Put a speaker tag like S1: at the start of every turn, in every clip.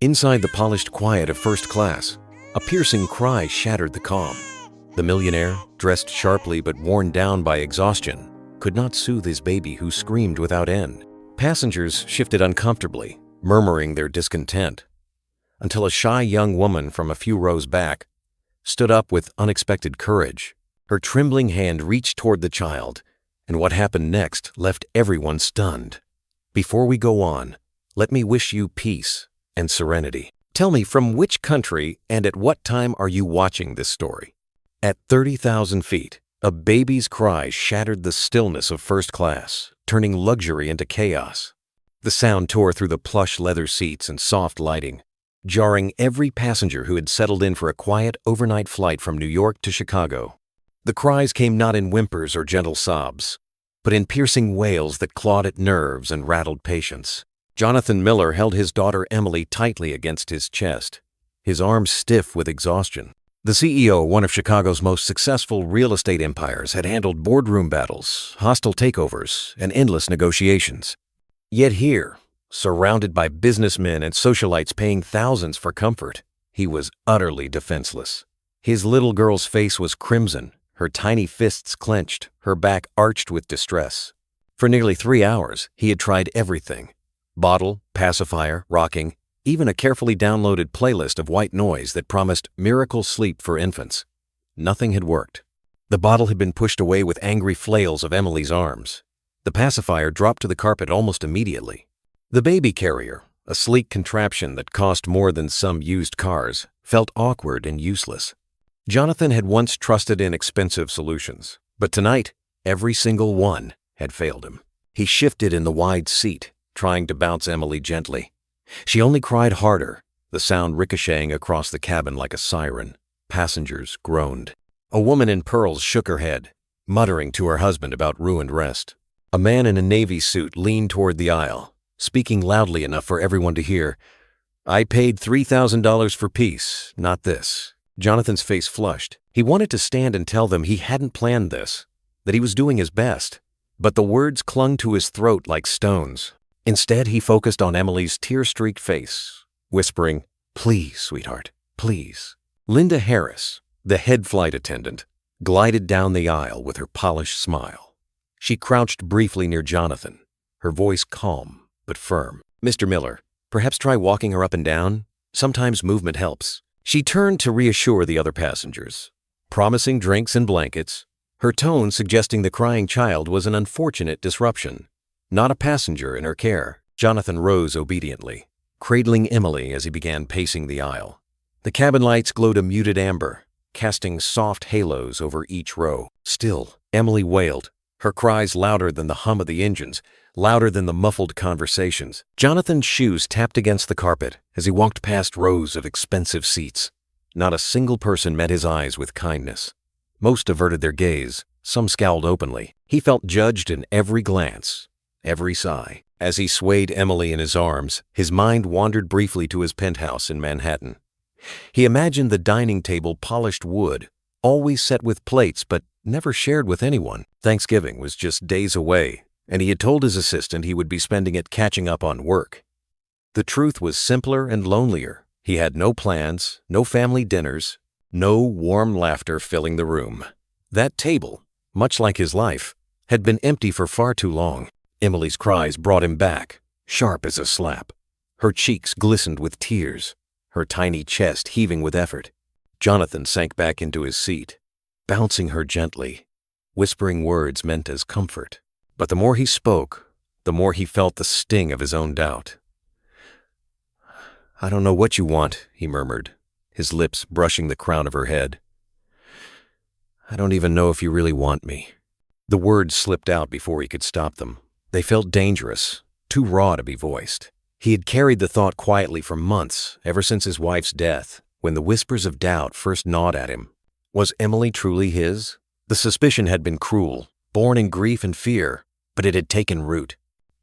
S1: Inside the polished quiet of first class, a piercing cry shattered the calm. The millionaire, dressed sharply but worn down by exhaustion, could not soothe his baby who screamed without end. Passengers shifted uncomfortably, murmuring their discontent, until a shy young woman from a few rows back stood up with unexpected courage. Her trembling hand reached toward the child, and what happened next left everyone stunned. Before we go on, let me wish you peace and serenity. Tell me, from which country and at what time are you watching this story? At 30,000 feet, a baby's cry shattered the stillness of first class, turning luxury into chaos. The sound tore through the plush leather seats and soft lighting, jarring every passenger who had settled in for a quiet overnight flight from New York to Chicago. The cries came not in whimpers or gentle sobs, but in piercing wails that clawed at nerves and rattled patience. Jonathan Miller held his daughter Emily tightly against his chest, his arms stiff with exhaustion. The CEO of one of Chicago's most successful real estate empires had handled boardroom battles, hostile takeovers, and endless negotiations. Yet here, surrounded by businessmen and socialites paying thousands for comfort, he was utterly defenseless. His little girl's face was crimson, her tiny fists clenched, her back arched with distress. For nearly 3 hours, he had tried everything: bottle, pacifier, rocking, even a carefully downloaded playlist of white noise that promised miracle sleep for infants. Nothing had worked. The bottle had been pushed away with angry flails of Emily's arms. The pacifier dropped to the carpet almost immediately. The baby carrier, a sleek contraption that cost more than some used cars, felt awkward and useless. Jonathan had once trusted in expensive solutions, but tonight, every single one had failed him. He shifted in the wide seat, trying to bounce Emily gently. She only cried harder, the sound ricocheting across the cabin like a siren. Passengers groaned. A woman in pearls shook her head, muttering to her husband about ruined rest. A man in a navy suit leaned toward the aisle, speaking loudly enough for everyone to hear. "I paid $3,000 for peace, not this." Jonathan's face flushed. He wanted to stand and tell them he hadn't planned this, that he was doing his best, but the words clung to his throat like stones. Instead, he focused on Emily's tear-streaked face, whispering, "Please, sweetheart, please." Linda Harris, the head flight attendant, glided down the aisle with her polished smile. She crouched briefly near Jonathan, her voice calm but firm. "Mr. Miller, perhaps try walking her up and down. Sometimes movement helps." She turned to reassure the other passengers, promising drinks and blankets, her tone suggesting the crying child was an unfortunate disruption, not a passenger in her care. Jonathan rose obediently, cradling Emily as he began pacing the aisle. The cabin lights glowed a muted amber, casting soft halos over each row. Still, Emily wailed, her cries louder than the hum of the engines, louder than the muffled conversations. Jonathan's shoes tapped against the carpet as he walked past rows of expensive seats. Not a single person met his eyes with kindness. Most averted their gaze, some scowled openly. He felt judged in every glance, every sigh. As he swayed Emily in his arms, his mind wandered briefly to his penthouse in Manhattan. He imagined the dining table polished wood, always set with plates but never shared with anyone. Thanksgiving was just days away, and he had told his assistant he would be spending it catching up on work. The truth was simpler and lonelier. He had no plans, no family dinners, no warm laughter filling the room. That table, much like his life, had been empty for far too long. Emily's cries brought him back, sharp as a slap. Her cheeks glistened with tears, her tiny chest heaving with effort. Jonathan sank back into his seat, bouncing her gently, whispering words meant as comfort. But the more he spoke, the more he felt the sting of his own doubt. "I don't know what you want," he murmured, his lips brushing the crown of her head. "I don't even know if you really want me." The words slipped out before he could stop them. They felt dangerous, too raw to be voiced. He had carried the thought quietly for months, ever since his wife's death, when the whispers of doubt first gnawed at him. Was Emily truly his? The suspicion had been cruel, born in grief and fear, but it had taken root.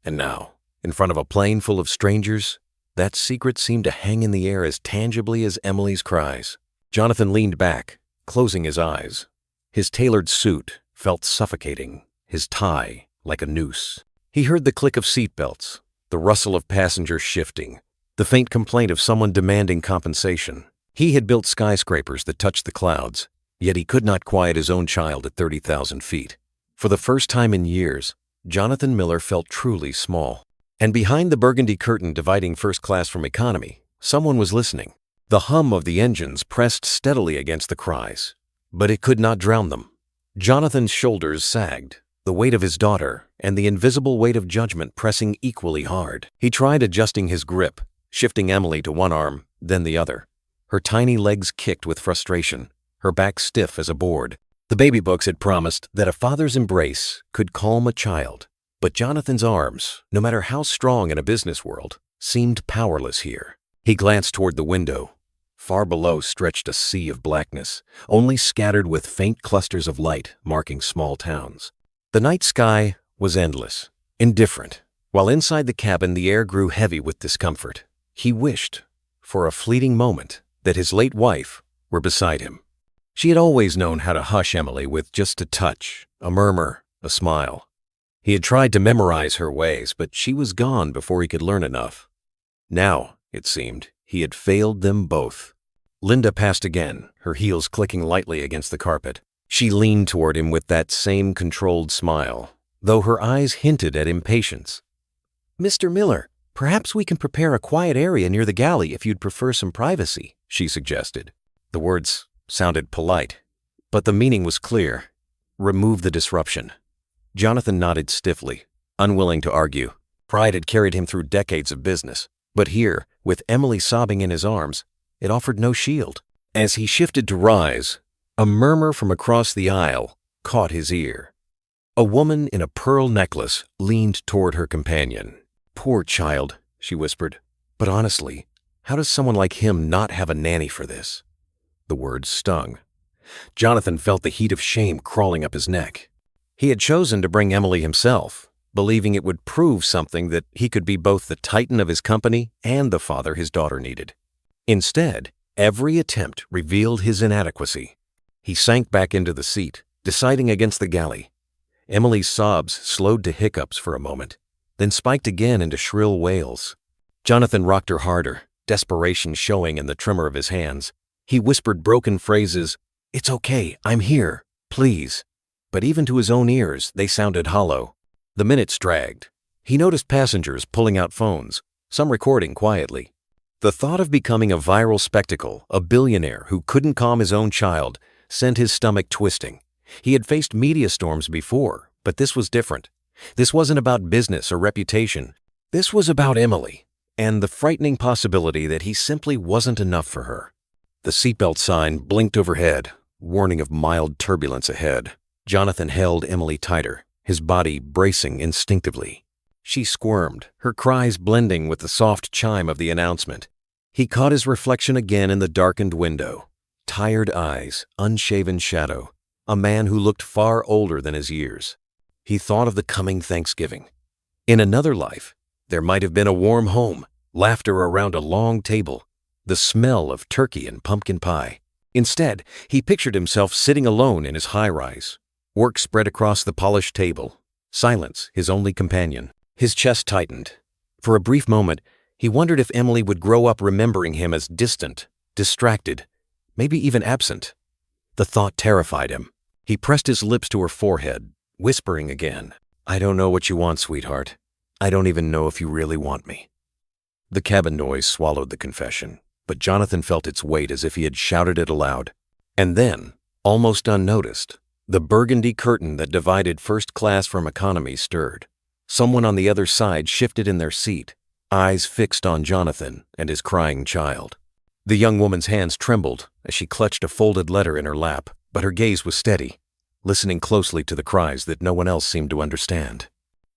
S1: And now, in front of a plane full of strangers, that secret seemed to hang in the air as tangibly as Emily's cries. Jonathan leaned back, closing his eyes. His tailored suit felt suffocating, his tie like a noose. He heard the click of seatbelts, the rustle of passengers shifting, the faint complaint of someone demanding compensation. He had built skyscrapers that touched the clouds, yet he could not quiet his own child at 30,000 feet. For the first time in years, Jonathan Miller felt truly small. And behind the burgundy curtain dividing first class from economy, someone was listening. The hum of the engines pressed steadily against the cries, but it could not drown them. Jonathan's shoulders sagged, the weight of his daughter and the invisible weight of judgment pressing equally hard. He tried adjusting his grip, shifting Emily to one arm, then the other. Her tiny legs kicked with frustration, her back stiff as a board. The baby books had promised that a father's embrace could calm a child, but Jonathan's arms, no matter how strong in a business world, seemed powerless here. He glanced toward the window. Far below stretched a sea of blackness, only scattered with faint clusters of light marking small towns. The night sky was endless, indifferent, while inside the cabin the air grew heavy with discomfort. He wished, for a fleeting moment, that his late wife were beside him. She had always known how to hush Emily with just a touch, a murmur, a smile. He had tried to memorize her ways, but she was gone before he could learn enough. Now, it seemed, he had failed them both. Linda passed again, her heels clicking lightly against the carpet. She leaned toward him with that same controlled smile, though her eyes hinted at impatience. "Mr. Miller, perhaps we can prepare a quiet area near the galley if you'd prefer some privacy," she suggested. The words sounded polite, but the meaning was clear. Remove the disruption. Jonathan nodded stiffly, unwilling to argue. Pride had carried him through decades of business, but here, with Emily sobbing in his arms, it offered no shield. As he shifted to rise, a murmur from across the aisle caught his ear. A woman in a pearl necklace leaned toward her companion. "Poor child," she whispered. "But honestly, how does someone like him not have a nanny for this?" The words stung. Jonathan felt the heat of shame crawling up his neck. He had chosen to bring Emily himself, believing it would prove something that he could be both the titan of his company and the father his daughter needed. Instead, every attempt revealed his inadequacy. He sank back into the seat, deciding against the galley. Emily's sobs slowed to hiccups for a moment, then spiked again into shrill wails. Jonathan rocked her harder, desperation showing in the tremor of his hands. He whispered broken phrases, "It's okay, I'm here, please." But even to his own ears, they sounded hollow. The minutes dragged. He noticed passengers pulling out phones, some recording quietly. The thought of becoming a viral spectacle, a billionaire who couldn't calm his own child, sent his stomach twisting. He had faced media storms before, but this was different. This wasn't about business or reputation. This was about Emily, and the frightening possibility that he simply wasn't enough for her. The seatbelt sign blinked overhead, warning of mild turbulence ahead. Jonathan held Emily tighter, his body bracing instinctively. She squirmed, her cries blending with the soft chime of the announcement. He caught his reflection again in the darkened window. Tired eyes, unshaven shadow, a man who looked far older than his years. He thought of the coming Thanksgiving. In another life, there might have been a warm home, laughter around a long table, the smell of turkey and pumpkin pie. Instead, he pictured himself sitting alone in his high-rise, work spread across the polished table, silence his only companion. His chest tightened. For a brief moment, he wondered if Emily would grow up remembering him as distant, distracted, maybe even absent. The thought terrified him. He pressed his lips to her forehead, whispering again, "I don't know what you want, sweetheart. I don't even know if you really want me." The cabin noise swallowed the confession, but Jonathan felt its weight as if he had shouted it aloud. And then, almost unnoticed, the burgundy curtain that divided first class from economy stirred. Someone on the other side shifted in their seat, eyes fixed on Jonathan and his crying child. The young woman's hands trembled as she clutched a folded letter in her lap, but her gaze was steady, listening closely to the cries that no one else seemed to understand.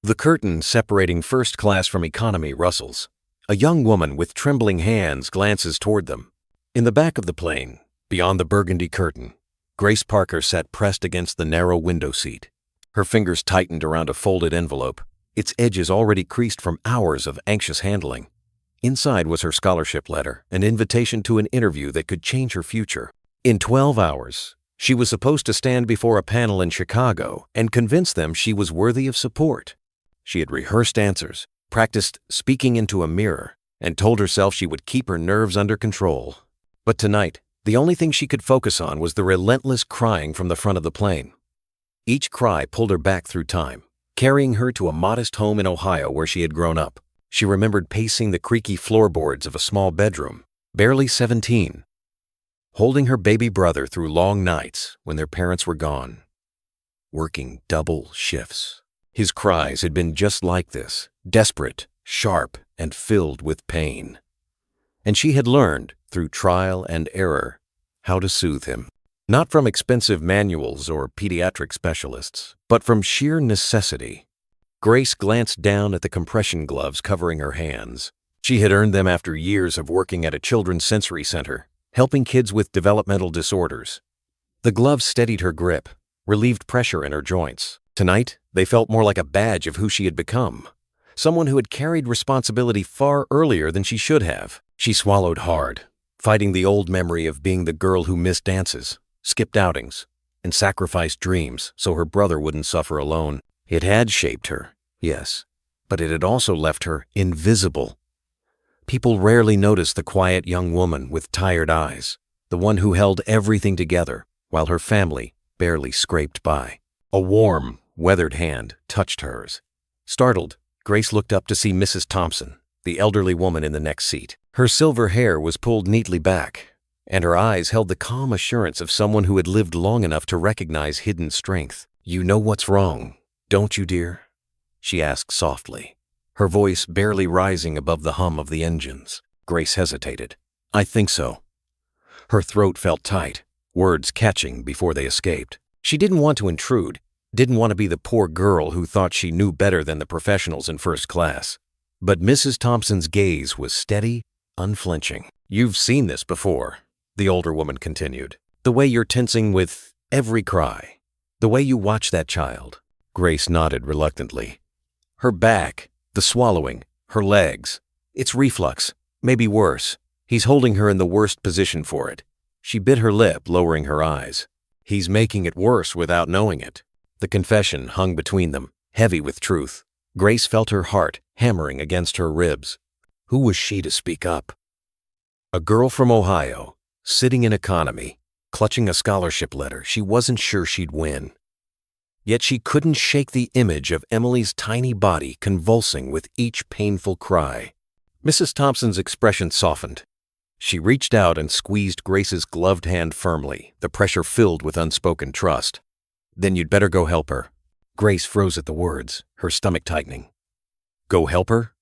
S1: The curtain separating first class from economy rustles. A young woman with trembling hands glances toward them. In the back of the plane, beyond the burgundy curtain, Grace Parker sat pressed against the narrow window seat. Her fingers tightened around a folded envelope, its edges already creased from hours of anxious handling. Inside was her scholarship letter, an invitation to an interview that could change her future. In 12 hours, she was supposed to stand before a panel in Chicago and convince them she was worthy of support. She had rehearsed answers, practiced speaking into a mirror, and told herself she would keep her nerves under control. But tonight, the only thing she could focus on was the relentless crying from the front of the plane. Each cry pulled her back through time, carrying her to a modest home in Ohio where she had grown up. She remembered pacing the creaky floorboards of a small bedroom, barely 17, holding her baby brother through long nights when their parents were gone, working double shifts. His cries had been just like this, desperate, sharp, and filled with pain. And she had learned, through trial and error, how to soothe him. Not from expensive manuals or pediatric specialists, but from sheer necessity. Grace glanced down at the compression gloves covering her hands. She had earned them after years of working at a children's sensory center, helping kids with developmental disorders. The gloves steadied her grip, relieved pressure in her joints. Tonight, they felt more like a badge of who she had become, someone who had carried responsibility far earlier than she should have. She swallowed hard, fighting the old memory of being the girl who missed dances, skipped outings, and sacrificed dreams so her brother wouldn't suffer alone. It had shaped her, yes, but it had also left her invisible. People rarely noticed the quiet young woman with tired eyes, the one who held everything together while her family barely scraped by. A warm, weathered hand touched hers. Startled, Grace looked up to see Mrs. Thompson, the elderly woman in the next seat. Her silver hair was pulled neatly back, and her eyes held the calm assurance of someone who had lived long enough to recognize hidden strength. "You know what's wrong, don't you, dear?" she asked softly, her voice barely rising above the hum of the engines. Grace hesitated. "I think so." Her throat felt tight, words catching before they escaped. She didn't want to intrude, didn't want to be the poor girl who thought she knew better than the professionals in first class. But Mrs. Thompson's gaze was steady, unflinching. "You've seen this before," the older woman continued. "The way you're tensing with every cry. The way you watch that child." Grace nodded reluctantly. "Her back, the swallowing, her legs. It's reflux, maybe worse. He's holding her in the worst position for it." She bit her lip, lowering her eyes. "He's making it worse without knowing it." The confession hung between them, heavy with truth. Grace felt her heart hammering against her ribs. Who was she to speak up? A girl from Ohio, sitting in economy, clutching a scholarship letter she wasn't sure she'd win. Yet she couldn't shake the image of Emily's tiny body convulsing with each painful cry. Mrs. Thompson's expression softened. She reached out and squeezed Grace's gloved hand firmly, the pressure filled with unspoken trust. "Then you'd better go help her." Grace froze at the words, her stomach tightening. Go help her?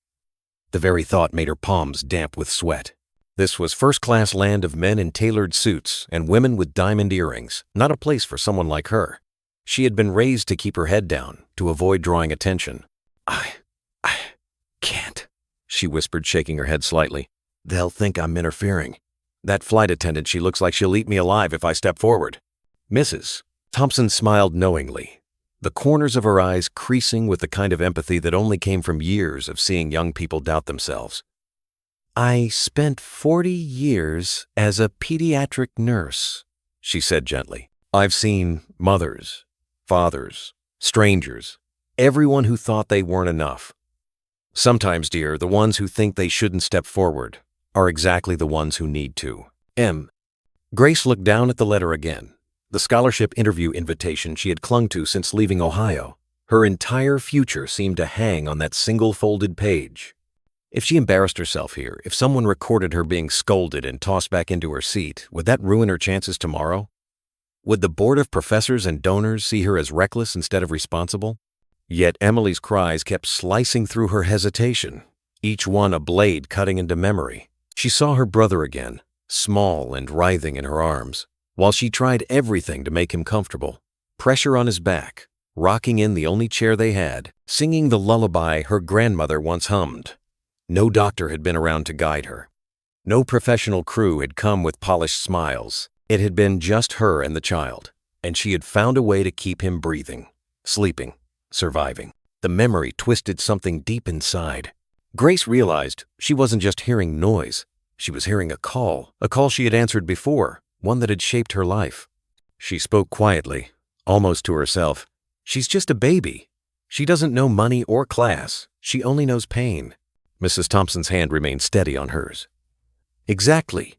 S1: The very thought made her palms damp with sweat. This was first-class land of men in tailored suits and women with diamond earrings, not a place for someone like her. She had been raised to keep her head down, to avoid drawing attention. I can't, she whispered, shaking her head slightly. They'll think I'm interfering. That flight attendant, she looks like she'll eat me alive if I step forward. Mrs. Thompson smiled knowingly, the corners of her eyes creasing with the kind of empathy that only came from years of seeing young people doubt themselves. I spent 40 years as a pediatric nurse, she said gently. I've seen mothers, fathers, strangers, everyone who thought they weren't enough. Sometimes, dear, the ones who think they shouldn't step forward are exactly the ones who need to. Grace looked down at the letter again, the scholarship interview invitation she had clung to since leaving Ohio. Her entire future seemed to hang on that single folded page. If she embarrassed herself here, if someone recorded her being scolded and tossed back into her seat, would that ruin her chances tomorrow? Would the board of professors and donors see her as reckless instead of responsible? Yet Emily's cries kept slicing through her hesitation, each one a blade cutting into memory. She saw her brother again, small and writhing in her arms, while she tried everything to make him comfortable. Pressure on his back, rocking in the only chair they had, singing the lullaby her grandmother once hummed. No doctor had been around to guide her. No professional crew had come with polished smiles. It had been just her and the child, and she had found a way to keep him breathing, sleeping, surviving. The memory twisted something deep inside. Grace realized she wasn't just hearing noise. She was hearing a call she had answered before, one that had shaped her life. She spoke quietly, almost to herself. She's just a baby. She doesn't know money or class. She only knows pain. Mrs. Thompson's hand remained steady on hers. Exactly.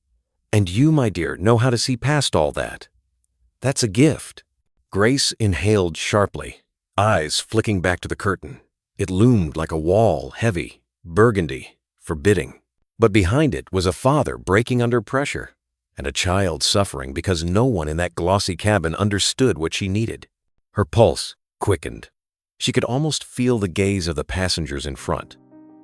S1: And you, my dear, know how to see past all that. That's a gift. Grace inhaled sharply, eyes flicking back to the curtain. It loomed like a wall, heavy, burgundy, forbidding. But behind it was a father breaking under pressure, and a child suffering because no one in that glossy cabin understood what she needed. Her pulse quickened. She could almost feel the gaze of the passengers in front,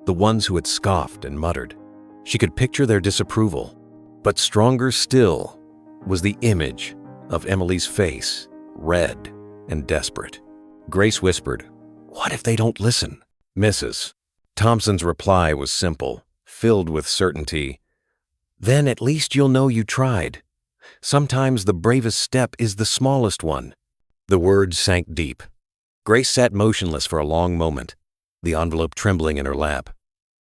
S1: the ones who had scoffed and muttered. She could picture their disapproval. But stronger still was the image of Emily's face, red and desperate. Grace whispered, "What if they don't listen?" Mrs. Thompson's reply was simple, filled with certainty. "Then at least you'll know you tried. Sometimes the bravest step is the smallest one." The words sank deep. Grace sat motionless for a long moment, the envelope trembling in her lap.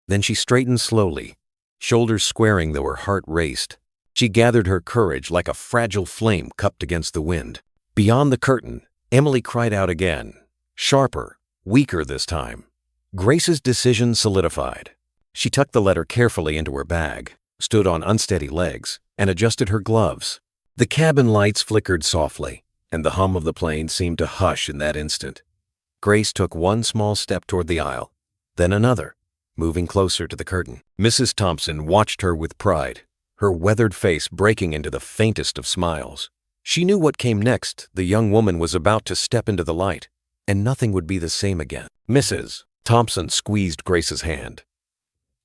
S1: Then she straightened slowly, shoulders squaring though her heart raced. She gathered her courage like a fragile flame cupped against the wind. Beyond the curtain, Emily cried out again, sharper, weaker this time. Grace's decision solidified. She tucked the letter carefully into her bag, stood on unsteady legs, and adjusted her gloves. The cabin lights flickered softly, and the hum of the plane seemed to hush in that instant. Grace took one small step toward the aisle, then another, moving closer to the curtain. Mrs. Thompson watched her with pride, her weathered face breaking into the faintest of smiles. She knew what came next. The young woman was about to step into the light, and nothing would be the same again. Mrs. Thompson squeezed Grace's hand.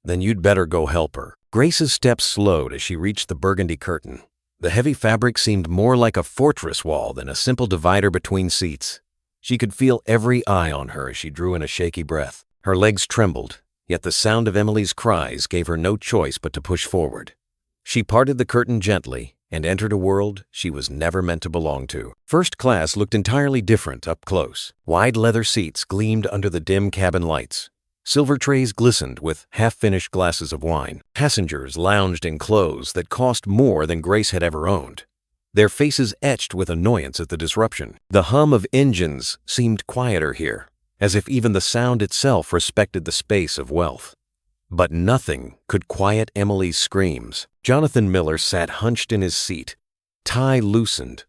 S1: "Then you'd better go help her." Grace's steps slowed as she reached the burgundy curtain. The heavy fabric seemed more like a fortress wall than a simple divider between seats. She could feel every eye on her as she drew in a shaky breath. Her legs trembled, yet the sound of Emily's cries gave her no choice but to push forward. She parted the curtain gently and entered a world she was never meant to belong to. First class looked entirely different up close. Wide leather seats gleamed under the dim cabin lights. Silver trays glistened with half-finished glasses of wine. Passengers lounged in clothes that cost more than Grace had ever owned, their faces etched with annoyance at the disruption. The hum of engines seemed quieter here, as if even the sound itself respected the space of wealth. But nothing could quiet Emily's screams. Jonathan Miller sat hunched in his seat, tie loosened,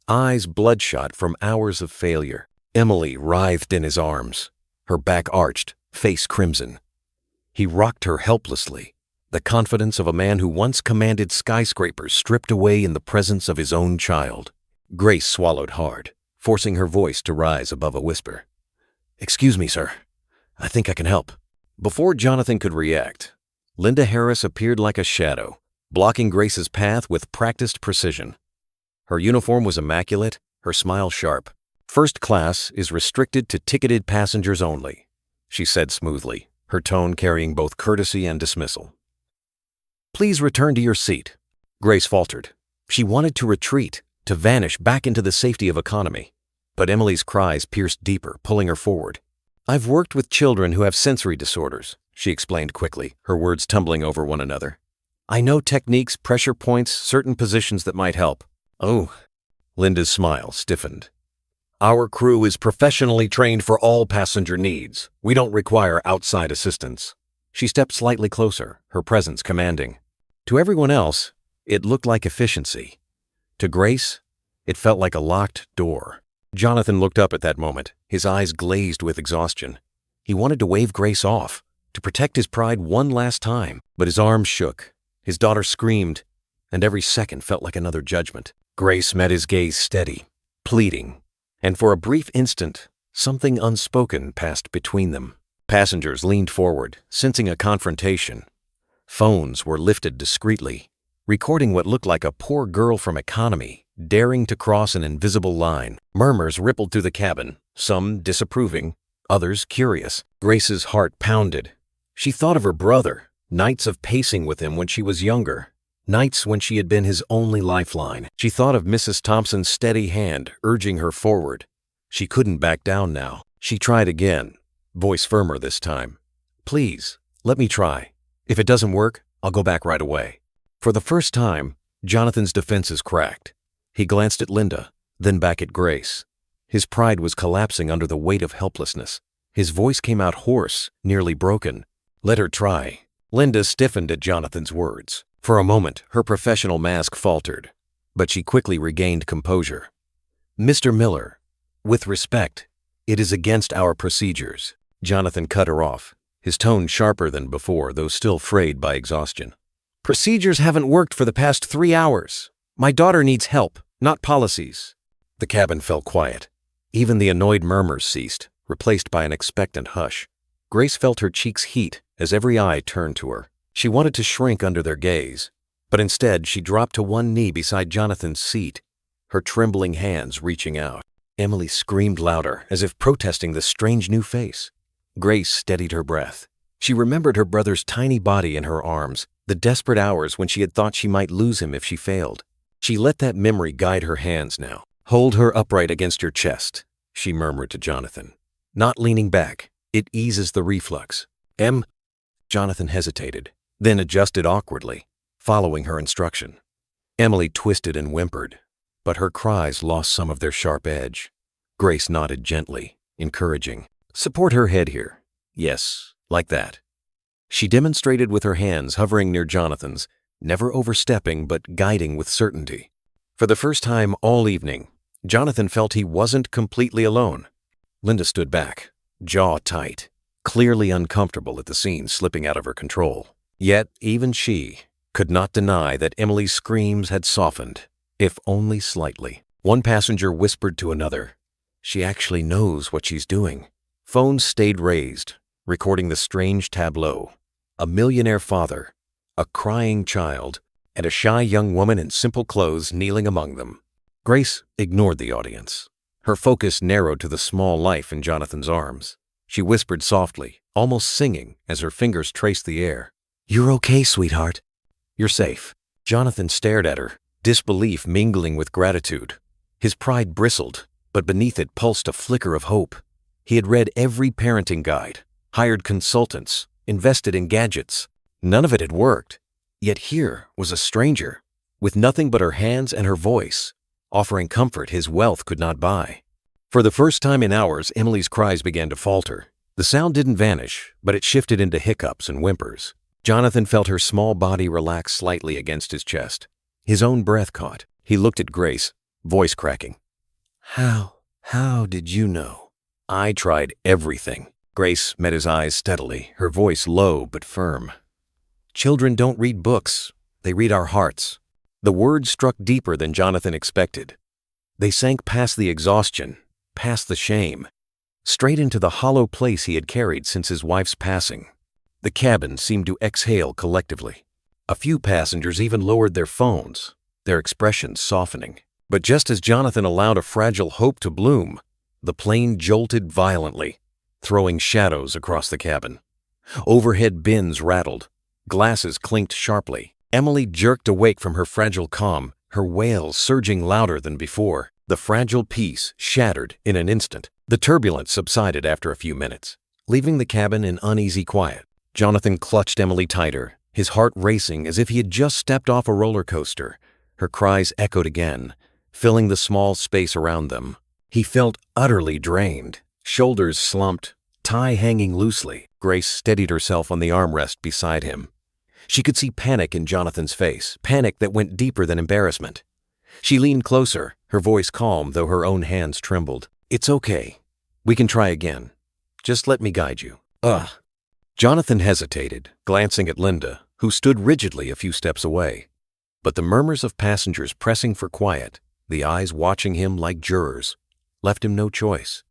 S1: eyes bloodshot from hours of failure. Emily writhed in his arms, her back arched, face crimson. He rocked her helplessly, the confidence of a man who once commanded skyscrapers stripped away in the presence of his own child. Grace swallowed hard, forcing her voice to rise above a whisper. "Excuse me, sir. I think I can help." Before Jonathan could react, Linda Harris appeared like a shadow, blocking Grace's path with practiced precision. Her uniform was immaculate, her smile sharp. "First class is restricted to ticketed passengers only," she said smoothly, her tone carrying both courtesy and dismissal. "Please return to your seat." Grace faltered. She wanted to retreat, to vanish back into the safety of economy. But Emily's cries pierced deeper, pulling her forward. "I've worked with children who have sensory disorders," she explained quickly, her words tumbling over one another. "I know techniques, pressure points, certain positions that might help." "Oh." Linda's smile stiffened. "Our crew is professionally trained for all passenger needs. We don't require outside assistance." She stepped slightly closer, her presence commanding. To everyone else, it looked like efficiency. To Grace, it felt like a locked door. Jonathan looked up at that moment, his eyes glazed with exhaustion. He wanted to wave Grace off, to protect his pride one last time, but his arms shook, his daughter screamed, and every second felt like another judgment. Grace met his gaze steady, pleading, and for a brief instant, something unspoken passed between them. Passengers leaned forward, sensing a confrontation. Phones were lifted discreetly, recording what looked like a poor girl from economy daring to cross an invisible line. Murmurs rippled through the cabin, some disapproving, others curious. Grace's heart pounded. She thought of her brother, nights of pacing with him when she was younger, nights when she had been his only lifeline. She thought of Mrs. Thompson's steady hand urging her forward. She couldn't back down now. She tried again, voice firmer this time. "Please, let me try. If it doesn't work, I'll go back right away." For the first time, Jonathan's defenses cracked. He glanced at Linda, then back at Grace. His pride was collapsing under the weight of helplessness. His voice came out hoarse, nearly broken. Let her try. Linda stiffened at Jonathan's words. For a moment, her professional mask faltered, but she quickly regained composure. Mr. Miller, with respect, it is against our procedures. Jonathan cut her off, his tone sharper than before, though still frayed by exhaustion. Procedures haven't worked for the past 3 hours. My daughter needs help, not policies. The cabin fell quiet. Even the annoyed murmurs ceased, replaced by an expectant hush. Grace felt her cheeks heat as every eye turned to her. She wanted to shrink under their gaze, but instead she dropped to one knee beside Jonathan's seat, her trembling hands reaching out. Emily screamed louder, as if protesting the strange new face. Grace steadied her breath. She remembered her brother's tiny body in her arms, the desperate hours when she had thought she might lose him if she failed. She let that memory guide her hands now. Hold her upright against your chest, she murmured to Jonathan. Not leaning back. It eases the reflux. Jonathan hesitated, then adjusted awkwardly, following her instruction. Emily twisted and whimpered, but her cries lost some of their sharp edge. Grace nodded gently, encouraging. Support her head here. Yes, like that. She demonstrated with her hands hovering near Jonathan's, never overstepping but guiding with certainty. For the first time all evening, Jonathan felt he wasn't completely alone. Linda stood back, jaw tight, clearly uncomfortable at the scene slipping out of her control. Yet even she could not deny that Emily's screams had softened, if only slightly. One passenger whispered to another, "She actually knows what she's doing." Phones stayed raised, recording the strange tableau. A millionaire father, a crying child, and a shy young woman in simple clothes kneeling among them. Grace ignored the audience. Her focus narrowed to the small life in Jonathan's arms. She whispered softly, almost singing, as her fingers traced the air. "You're okay, sweetheart. You're safe." Jonathan stared at her, disbelief mingling with gratitude. His pride bristled, but beneath it pulsed a flicker of hope. He had read every parenting guide, hired consultants, invested in gadgets. None of it had worked. Yet here was a stranger, with nothing but her hands and her voice, offering comfort his wealth could not buy. For the first time in hours, Emily's cries began to falter. The sound didn't vanish, but it shifted into hiccups and whimpers. Jonathan felt her small body relax slightly against his chest. His own breath caught. He looked at Grace, voice cracking. How did you know?" "I tried everything." Grace met his eyes steadily, her voice low but firm. "Children don't read books. They read our hearts." The words struck deeper than Jonathan expected. They sank past the exhaustion, past the shame, straight into the hollow place he had carried since his wife's passing. The cabin seemed to exhale collectively. A few passengers even lowered their phones, their expressions softening. But just as Jonathan allowed a fragile hope to bloom, the plane jolted violently, throwing shadows across the cabin. Overhead bins rattled, glasses clinked sharply. Emily jerked awake from her fragile calm, her wails surging louder than before. The fragile peace shattered in an instant. The turbulence subsided after a few minutes, leaving the cabin in uneasy quiet. Jonathan clutched Emily tighter, his heart racing as if he had just stepped off a roller coaster. Her cries echoed again, filling the small space around them. He felt utterly drained, shoulders slumped, tie hanging loosely. Grace steadied herself on the armrest beside him. She could see panic in Jonathan's face, panic that went deeper than embarrassment. She leaned closer, her voice calm though her own hands trembled. "It's okay. We can try again. Just let me guide you." Jonathan hesitated, glancing at Linda, who stood rigidly a few steps away. But the murmurs of passengers pressing for quiet, the eyes watching him like jurors, left him no choice.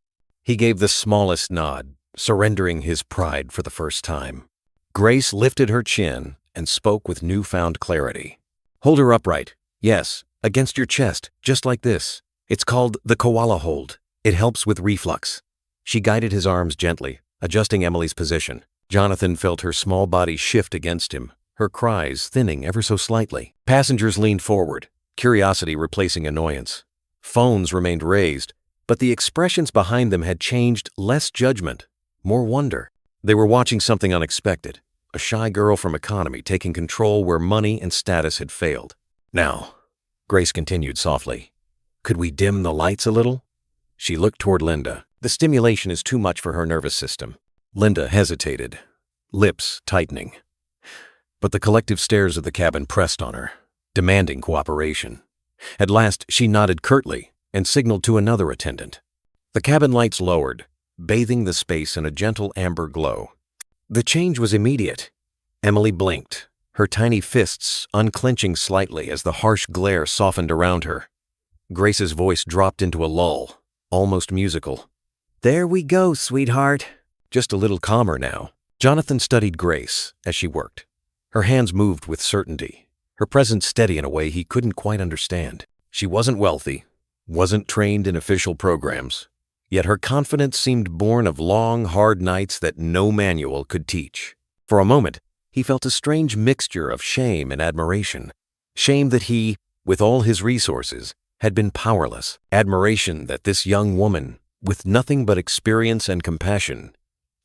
S1: He gave the smallest nod, surrendering his pride for the first time. Grace lifted her chin and spoke with newfound clarity. "Hold her upright. Yes, against your chest, just like this. It's called the koala hold. It helps with reflux." She guided his arms gently, adjusting Emily's position. Jonathan felt her small body shift against him, her cries thinning ever so slightly. Passengers leaned forward, curiosity replacing annoyance. Phones remained raised, but the expressions behind them had changed, less judgment, more wonder. They were watching something unexpected, a shy girl from economy taking control where money and status had failed. "Now," Grace continued softly, "could we dim the lights a little?" She looked toward Linda. "The stimulation is too much for her nervous system." Linda hesitated. lips tightening. But the collective stares of the cabin pressed on her, demanding cooperation. At last, she nodded curtly and signaled to another attendant. The cabin lights lowered, bathing the space in a gentle amber glow. The change was immediate. Emily blinked, her tiny fists unclenching slightly as the harsh glare softened around her. Grace's voice dropped into a lull, almost musical. "There we go, sweetheart." Just a little calmer now. Jonathan studied Grace as she worked. Her hands moved with certainty, her presence steady in a way he couldn't quite understand. She wasn't wealthy, wasn't trained in official programs, yet her confidence seemed born of long, hard nights that no manual could teach. For a moment, he felt a strange mixture of shame and admiration. Shame that he, with all his resources, had been powerless. Admiration that this young woman, with nothing but experience and compassion,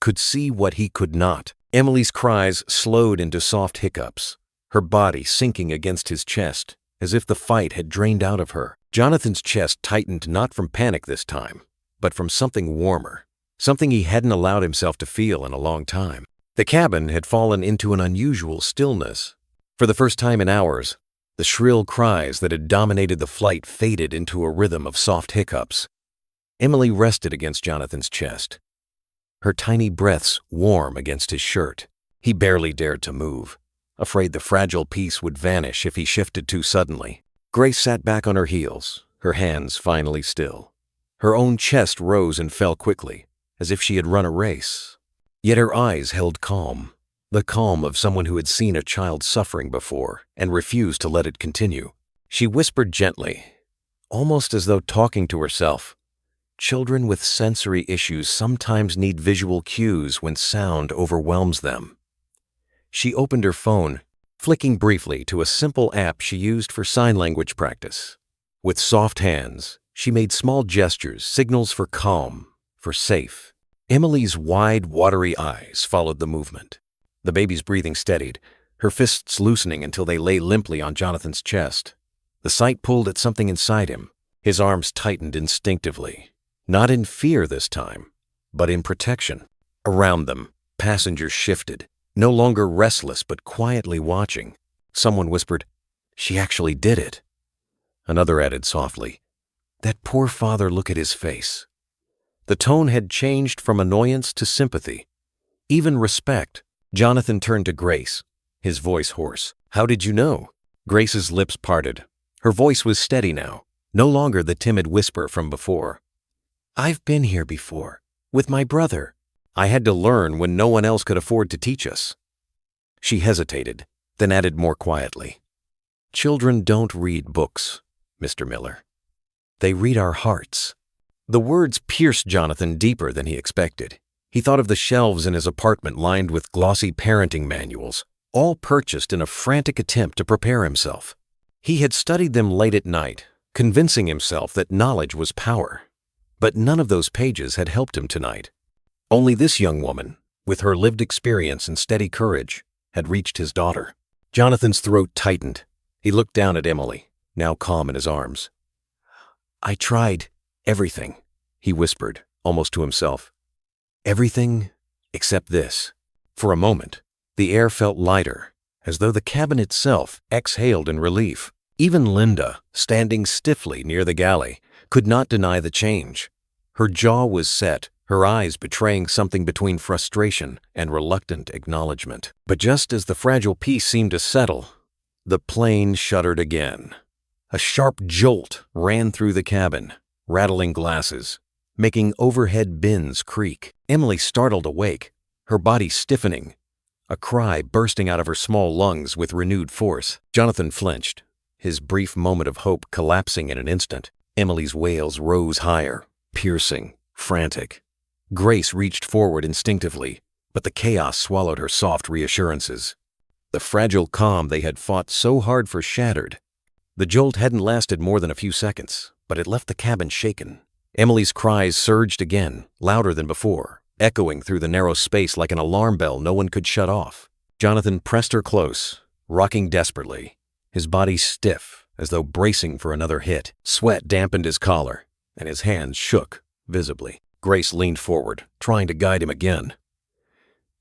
S1: could see what he could not. Emily's cries slowed into soft hiccups, her body sinking against his chest, as if the fight had drained out of her. Jonathan's chest tightened not from panic this time, but from something warmer, something he hadn't allowed himself to feel in a long time. The cabin had fallen into an unusual stillness. For the first time in hours, the shrill cries that had dominated the flight faded into a rhythm of soft hiccups. Emily rested against Jonathan's chest, her tiny breaths warm against his shirt. He barely dared to move, afraid the fragile piece would vanish if he shifted too suddenly. Grace sat back on her heels, her hands finally still. Her own chest rose and fell quickly, as if she had run a race. Yet her eyes held calm, the calm of someone who had seen a child suffering before and refused to let it continue. She whispered gently, almost as though talking to herself, "Children with sensory issues sometimes need visual cues when sound overwhelms them." She opened her phone, flicking briefly to a simple app she used for sign language practice. With soft hands, she made small gestures, signals for calm, for safe. Emily's wide, watery eyes followed the movement. The baby's breathing steadied, her fists loosening until they lay limply on Jonathan's chest. The sight pulled at something inside him. His arms tightened instinctively, not in fear this time, but in protection. Around them, passengers shifted, no longer restless but quietly watching. Someone whispered, "She actually did it." Another added softly, "That poor father, look at his face." The tone had changed from annoyance to sympathy, even respect. Jonathan turned to Grace, his voice hoarse. "How did you know?" Grace's lips parted. Her voice was steady now, no longer the timid whisper from before. "I've been here before, with my brother. I had to learn when no one else could afford to teach us." She hesitated, then added more quietly, "Children don't read books, Mr. Miller. They read our hearts." The words pierced Jonathan deeper than he expected. He thought of the shelves in his apartment lined with glossy parenting manuals, all purchased in a frantic attempt to prepare himself. He had studied them late at night, convincing himself that knowledge was power. But none of those pages had helped him tonight. Only this young woman, with her lived experience and steady courage, had reached his daughter. Jonathan's throat tightened. He looked down at Emily, now calm in his arms. "I tried everything," he whispered, almost to himself. "Everything except this." For a moment, the air felt lighter, as though the cabin itself exhaled in relief. Even Linda, standing stiffly near the galley, could not deny the change. Her jaw was set, her eyes betraying something between frustration and reluctant acknowledgement. But just as the fragile piece seemed to settle, the plane shuddered again. A sharp jolt ran through the cabin, rattling glasses, making overhead bins creak. Emily startled awake, her body stiffening, a cry bursting out of her small lungs with renewed force. Jonathan flinched, his brief moment of hope collapsing in an instant. Emily's wails rose higher, piercing, frantic. Grace reached forward instinctively, but the chaos swallowed her soft reassurances. The fragile calm they had fought so hard for shattered. The jolt hadn't lasted more than a few seconds, but it left the cabin shaken. Emily's cries surged again, louder than before, echoing through the narrow space like an alarm bell no one could shut off. Jonathan pressed her close, rocking desperately, his body stiff as though bracing for another hit. Sweat dampened his collar, and his hands shook visibly. Grace leaned forward, trying to guide him again.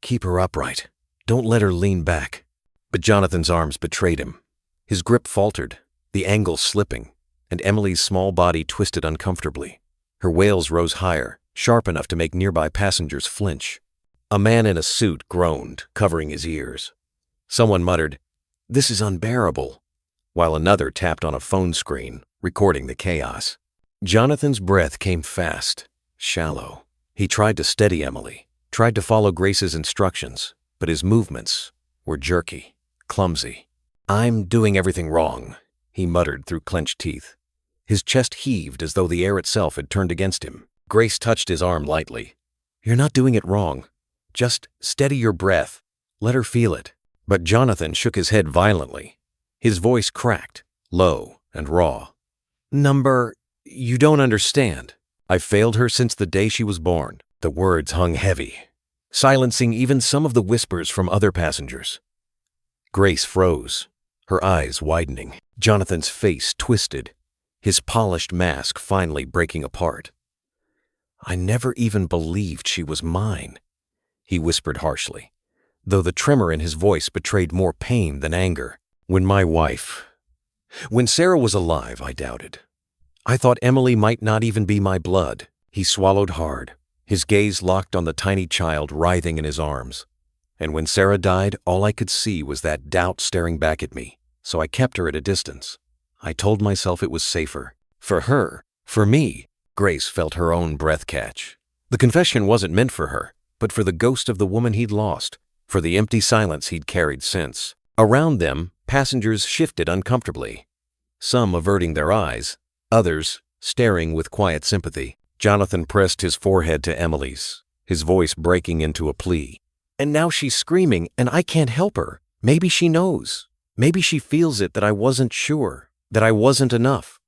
S1: "Keep her upright," Don't let her lean back." But Jonathan's arms betrayed him. His grip faltered, the angle slipping, and Emily's small body twisted uncomfortably. Her wails rose higher, sharp enough to make nearby passengers flinch. A man in a suit groaned, covering his ears. Someone muttered, "This is unbearable," while another tapped on a phone screen, recording the chaos. Jonathan's breath came fast, shallow. He tried to steady Emily, tried to follow Grace's instructions, but his movements were jerky, clumsy. "I'm doing everything wrong," he muttered through clenched teeth. His chest heaved as though the air itself had turned against him. Grace touched his arm lightly. "You're not doing it wrong. Just steady your breath. Let her feel it." But Jonathan shook his head violently. His voice cracked, low and raw. You don't understand. I failed her since the day she was born." The words hung heavy, silencing even some of the whispers from other passengers. Grace froze, her eyes widening. Jonathan's face twisted, his polished mask finally breaking apart. "I never even believed she was mine," he whispered harshly, though the tremor in his voice betrayed more pain than anger. When Sarah was alive, I doubted. I thought Emily might not even be my blood." He swallowed hard, his gaze locked on the tiny child writhing in his arms. "And when Sarah died, all I could see was that doubt staring back at me, so I kept her at a distance. I told myself it was safer. For her, for me." Grace felt her own breath catch. The confession wasn't meant for her, but for the ghost of the woman he'd lost, for the empty silence he'd carried since. Around them, passengers shifted uncomfortably, some averting their eyes, others staring with quiet sympathy. Jonathan pressed his forehead to Emily's, his voice breaking into a plea. "And now she's screaming, and I can't help her. Maybe she knows. Maybe she feels it that I wasn't sure, that I wasn't enough."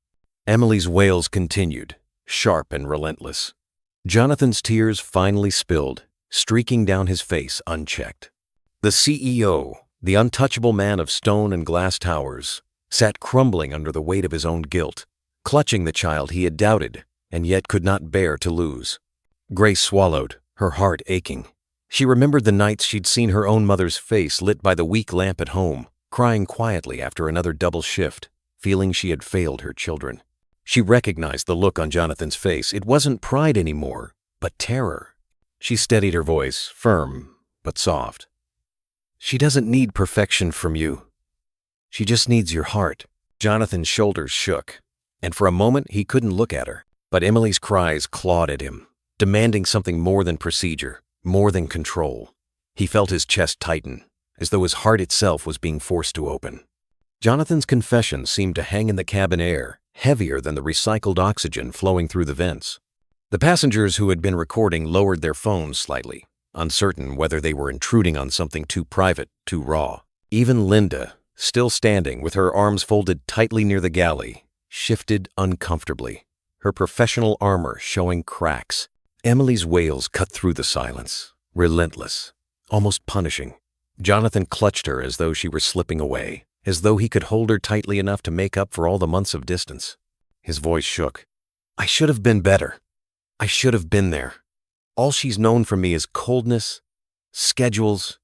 S1: Emily's wails continued, sharp and relentless. Jonathan's tears finally spilled, streaking down his face unchecked. The CEO, the untouchable man of stone and glass towers, sat crumbling under the weight of his own guilt, clutching the child he had doubted and yet could not bear to lose. Grace swallowed, her heart aching. She remembered the nights she'd seen her own mother's face lit by the weak lamp at home, crying quietly after another double shift, feeling she had failed her children. She recognized the look on Jonathan's face. It wasn't pride anymore, but terror. She steadied her voice, firm but soft. "She doesn't need perfection from you. She just needs your heart." Jonathan's shoulders shook, and for a moment he couldn't look at her. But Emily's cries clawed at him, demanding something more than procedure, more than control. He felt his chest tighten, as though his heart itself was being forced to open. Jonathan's confession seemed to hang in the cabin air, heavier than the recycled oxygen flowing through the vents. The passengers who had been recording lowered their phones slightly, uncertain whether they were intruding on something too private, too raw. Even Linda, still standing with her arms folded tightly near the galley, shifted uncomfortably, her professional armor showing cracks. Emily's wails cut through the silence, relentless, almost punishing. Jonathan clutched her as though she were slipping away, as though he could hold her tightly enough to make up for all the months of distance. His voice shook. "I should have been better. I should have been there. All she's known from me is coldness, schedules,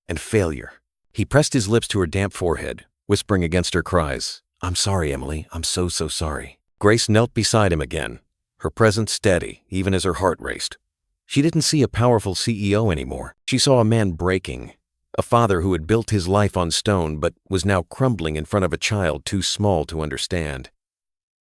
S1: and failure." He pressed his lips to her damp forehead, whispering against her cries, "I'm sorry, Emily. I'm so sorry." Grace knelt beside him again, her presence steady even as her heart raced. She didn't see a powerful CEO anymore. She saw a man breaking, a father who had built his life on stone but was now crumbling in front of a child too small to understand.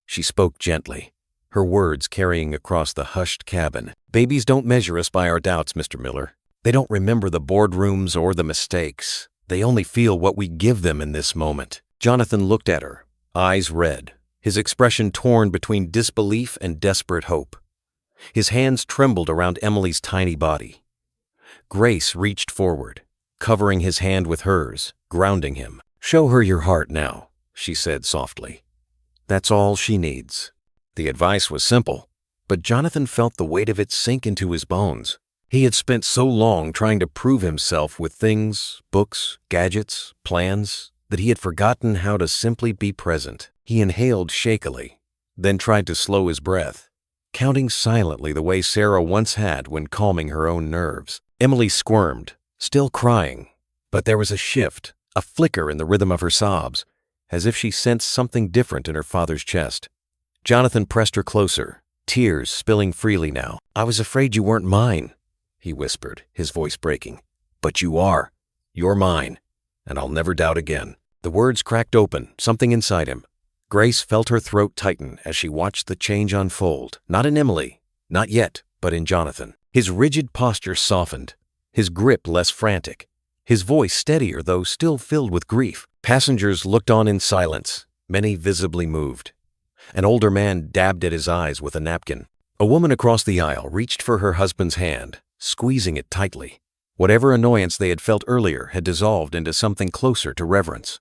S1: She spoke gently, her words carrying across the hushed cabin. "Babies don't measure us by our doubts, Mr. Miller. They don't remember the boardrooms or the mistakes. They only feel what we give them in this moment." Jonathan looked at her, eyes red, his expression torn between disbelief and desperate hope. His hands trembled around Emily's tiny body. Grace reached forward, covering his hand with hers, grounding him. "Show her your heart now," she said softly. "That's all she needs." The advice was simple, but Jonathan felt the weight of it sink into his bones. He had spent so long trying to prove himself with things, books, gadgets, plans, that he had forgotten how to simply be present. He inhaled shakily, then tried to slow his breath, counting silently the way Sarah once had when calming her own nerves. Emily squirmed, still crying, But there was a shift, a flicker in the rhythm of her sobs, as if she sensed something different in her father's chest. Jonathan pressed her closer, tears spilling freely now. "I was afraid you weren't mine," he whispered, his voice breaking. "But you are. You're mine, and I'll never doubt again." The words cracked open, something inside him. Grace felt her throat tighten as she watched the change unfold, not in Emily, not yet, but in Jonathan. His rigid posture softened, his grip less frantic, his voice steadier though still filled with grief. Passengers looked on in silence, many visibly moved. An older man dabbed at his eyes with a napkin. A woman across the aisle reached for her husband's hand, squeezing it tightly. Whatever annoyance they had felt earlier had dissolved into something closer to reverence.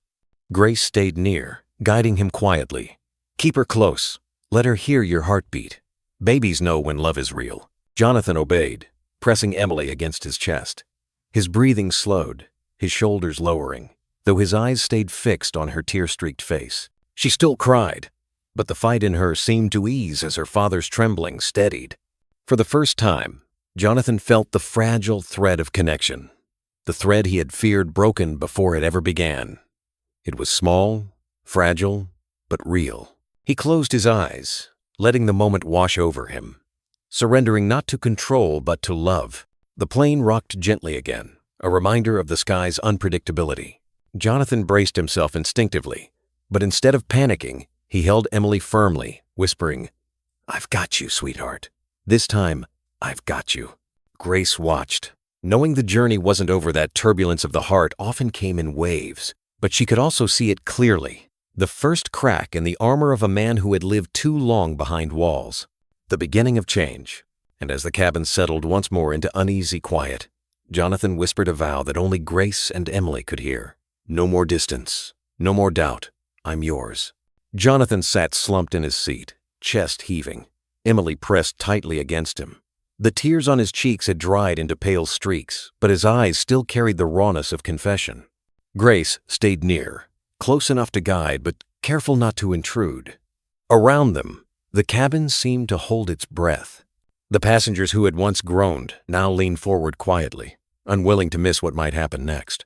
S1: Grace stayed near, guiding him quietly. "Keep her close. Let her hear your heartbeat. Babies know when love is real." Jonathan obeyed, pressing Emily against his chest. His breathing slowed, his shoulders lowering, though his eyes stayed fixed on her tear-streaked face. She still cried, but the fight in her seemed to ease as her father's trembling steadied. For the first time, Jonathan felt the fragile thread of connection, the thread he had feared broken before it ever began. It was small, fragile, but real. He closed his eyes, letting the moment wash over him, surrendering not to control but to love. The plane rocked gently again, a reminder of the sky's unpredictability. Jonathan braced himself instinctively, but instead of panicking, he held Emily firmly, whispering, "I've got you, sweetheart. This time, I've got you." Grace watched, knowing the journey wasn't over. That turbulence of the heart often came in waves, but she could also see it clearly. The first crack in the armor of a man who had lived too long behind walls. The beginning of change. And as the cabin settled once more into uneasy quiet, Jonathan whispered a vow that only Grace and Emily could hear. "No more distance. No more doubt. I'm yours." Jonathan sat slumped in his seat, chest heaving. Emily pressed tightly against him. The tears on his cheeks had dried into pale streaks, but his eyes still carried the rawness of confession. Grace stayed near, close enough to guide, but careful not to intrude. Around them, the cabin seemed to hold its breath. The passengers who had once groaned now leaned forward quietly, unwilling to miss what might happen next.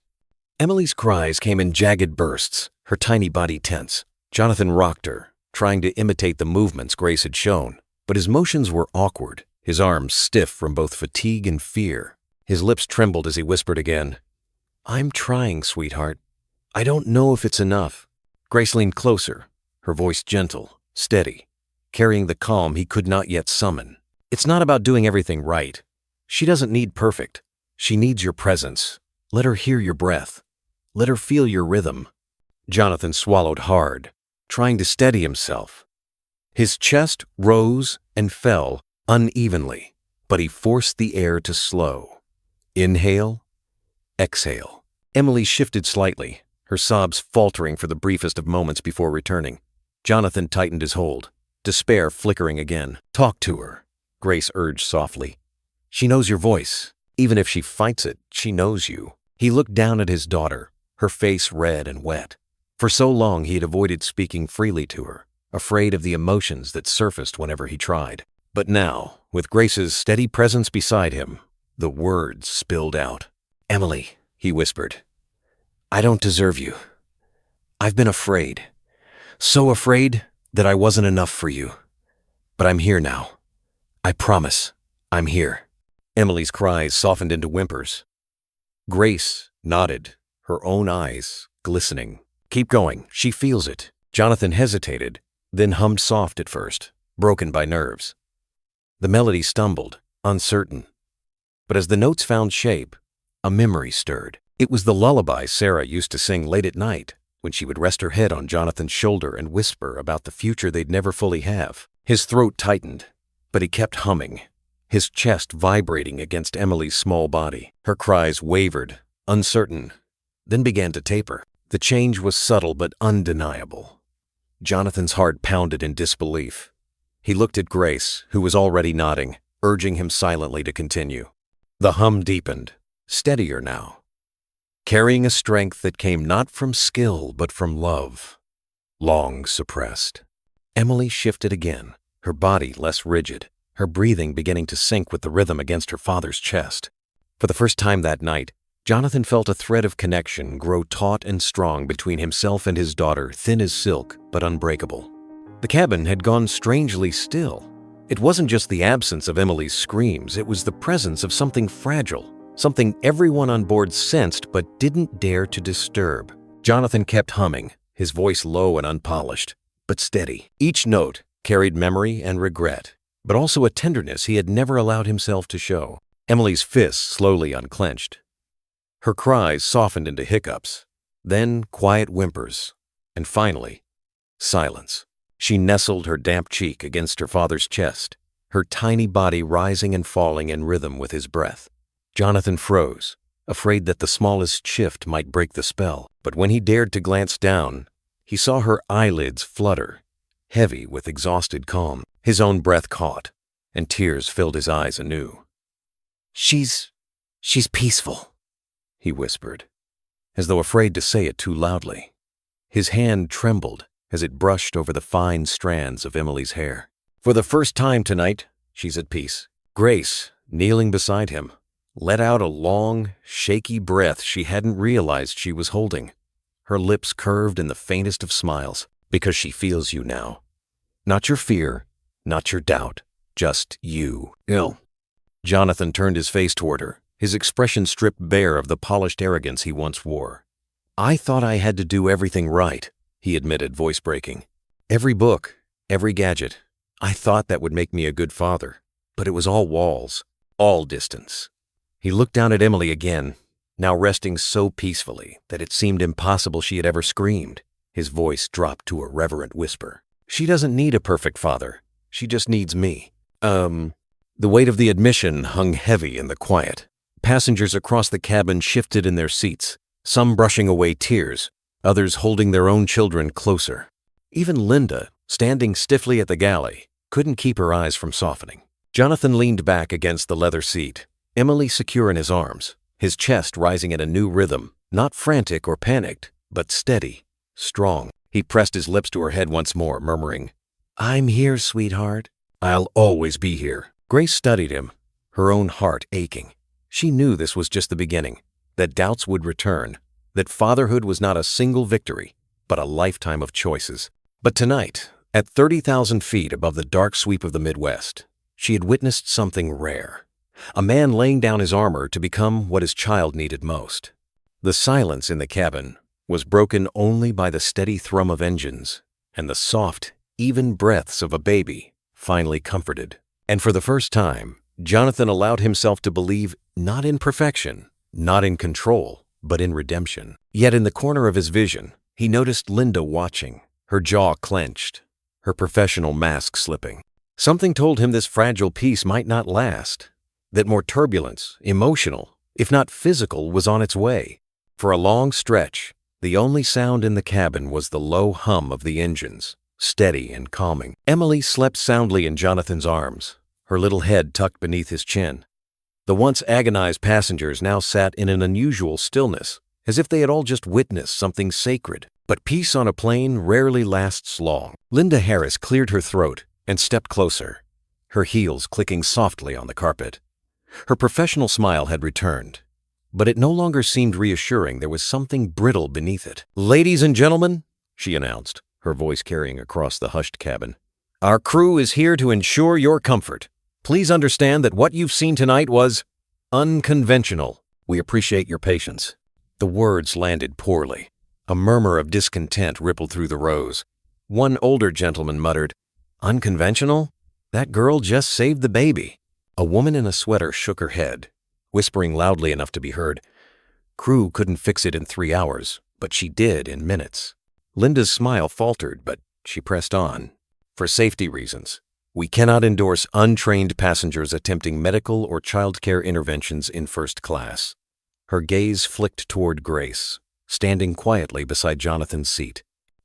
S1: Emily's cries came in jagged bursts, her tiny body tense. Jonathan rocked her, trying to imitate the movements Grace had shown, but his motions were awkward, his arms stiff from both fatigue and fear. His lips trembled as he whispered again, "I'm trying, sweetheart. I don't know if it's enough." Grace leaned closer, her voice gentle, steady, carrying the calm he could not yet summon. "It's not about doing everything right. She doesn't need perfect. She needs your presence. Let her hear your breath. Let her feel your rhythm." Jonathan swallowed hard, trying to steady himself. His chest rose and fell unevenly, but he forced the air to slow. Inhale, exhale. Emily shifted slightly, her sobs faltering for the briefest of moments before returning. Jonathan tightened his hold, despair flickering again. "Talk to her," Grace urged softly. "She knows your voice. Even if she fights it, she knows you." He looked down at his daughter, her face red and wet. For so long he had avoided speaking freely to her, afraid of the emotions that surfaced whenever he tried. But now, with Grace's steady presence beside him, the words spilled out. "Emily," he whispered, "I don't deserve you. I've been afraid. So afraid that I wasn't enough for you. But I'm here now. I promise, I'm here." Emily's cries softened into whimpers. Grace nodded, her own eyes glistening. "Keep going, she feels it." Jonathan hesitated, then hummed soft at first, broken by nerves. The melody stumbled, uncertain. But as the notes found shape, a memory stirred. It was the lullaby Sarah used to sing late at night, when she would rest her head on Jonathan's shoulder and whisper about the future they'd never fully have. His throat tightened, but he kept humming, his chest vibrating against Emily's small body. Her cries wavered, uncertain, then began to taper. The change was subtle but undeniable. Jonathan's heart pounded in disbelief. He looked at Grace, who was already nodding, urging him silently to continue. The hum deepened, steadier now, carrying a strength that came not from skill but from love, long suppressed. Emily shifted again, her body less rigid, her breathing beginning to sync with the rhythm against her father's chest. For the first time that night, Jonathan felt a thread of connection grow taut and strong between himself and his daughter, thin as silk but unbreakable. The cabin had gone strangely still. It wasn't just the absence of Emily's screams, it was the presence of something fragile, something everyone on board sensed but didn't dare to disturb. Jonathan kept humming, his voice low and unpolished, but steady. Each note carried memory and regret, but also a tenderness he had never allowed himself to show. Emily's fists slowly unclenched. Her cries softened into hiccups, then quiet whimpers, and finally, silence. She nestled her damp cheek against her father's chest, her tiny body rising and falling in rhythm with his breath. Jonathan froze, afraid that the smallest shift might break the spell. But when he dared to glance down, he saw her eyelids flutter, heavy with exhausted calm. His own breath caught, and tears filled his eyes anew. She's peaceful," he whispered, as though afraid to say it too loudly. His hand trembled as it brushed over the fine strands of Emily's hair. "For the first time tonight, she's at peace." Grace, kneeling beside him, let out a long, shaky breath she hadn't realized she was holding. Her lips curved in the faintest of smiles. "Because she feels you now. Not your fear, not your doubt, just you." "Ill." Jonathan turned his face toward her, his expression stripped bare of the polished arrogance he once wore. "I thought I had to do everything right," he admitted, voice breaking. "Every book, every gadget. I thought that would make me a good father, but it was all walls, all distance." He looked down at Emily again, now resting so peacefully that it seemed impossible she had ever screamed. His voice dropped to a reverent whisper. "She doesn't need a perfect father. She just needs me." The weight of the admission hung heavy in the quiet. Passengers across the cabin shifted in their seats, some brushing away tears, others holding their own children closer. Even Linda, standing stiffly at the galley, couldn't keep her eyes from softening. Jonathan leaned back against the leather seat, Emily secure in his arms, his chest rising in a new rhythm, not frantic or panicked, but steady, strong. He pressed his lips to her head once more, murmuring, "I'm here, sweetheart." "I'll always be here." Grace studied him, her own heart aching. She knew this was just the beginning, that doubts would return, that fatherhood was not a single victory, but a lifetime of choices. But tonight, at 30,000 feet above the dark sweep of the Midwest, she had witnessed something rare. A man laying down his armor to become what his child needed most. The silence in the cabin was broken only by the steady thrum of engines and the soft, even breaths of a baby, finally comforted. And for the first time, Jonathan allowed himself to believe not in perfection, not in control, but in redemption. Yet in the corner of his vision, he noticed Linda watching, her jaw clenched, her professional mask slipping. Something told him this fragile peace might not last, that more turbulence, emotional, if not physical, was on its way. For a long stretch, the only sound in the cabin was the low hum of the engines, steady and calming. Emily slept soundly in Jonathan's arms, her little head tucked beneath his chin. The once agonized passengers now sat in an unusual stillness, as if they had all just witnessed something sacred. But peace on a plane rarely lasts long. Linda Harris cleared her throat and stepped closer, her heels clicking softly on the carpet. Her professional smile had returned, but it no longer seemed reassuring. There was something brittle beneath it. "Ladies and gentlemen," she announced, her voice carrying across the hushed cabin, "our crew is here to ensure your comfort. Please understand that what you've seen tonight was unconventional. We appreciate your patience." The words landed poorly. A murmur of discontent rippled through the rows. One older gentleman muttered, "Unconventional? That girl just saved the baby." A woman in a sweater shook her head, whispering loudly enough to be heard, "Crew couldn't fix it in 3 hours, but she did in minutes." Linda's smile faltered, but she pressed on. "For safety reasons, we cannot endorse untrained passengers attempting medical or childcare interventions in first class." Her gaze flicked toward Grace, standing quietly beside Jonathan's seat,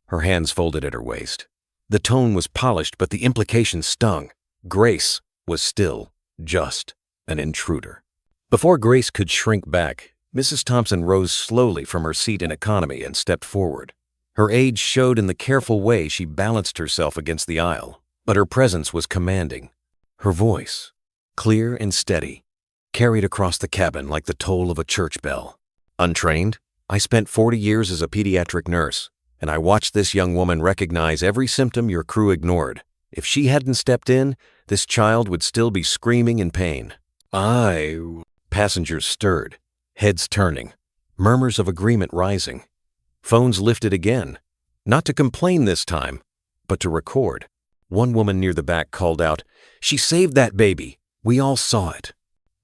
S1: her hands folded at her waist. The tone was polished, but the implication stung. Grace was still just an intruder. Before Grace could shrink back, Mrs. Thompson rose slowly from her seat in economy and stepped forward. Her age showed in the careful way she balanced herself against the aisle, but her presence was commanding. Her voice, clear and steady, carried across the cabin like the toll of a church bell. Untrained, I spent 40 years as a pediatric nurse, and I watched this young woman recognize every symptom your crew ignored. If she hadn't stepped in, this child would still be screaming in pain. Passengers stirred, heads turning, murmurs of agreement rising. Phones lifted again, not to complain this time, but to record. One woman near the back called out, "She saved that baby! We all saw it."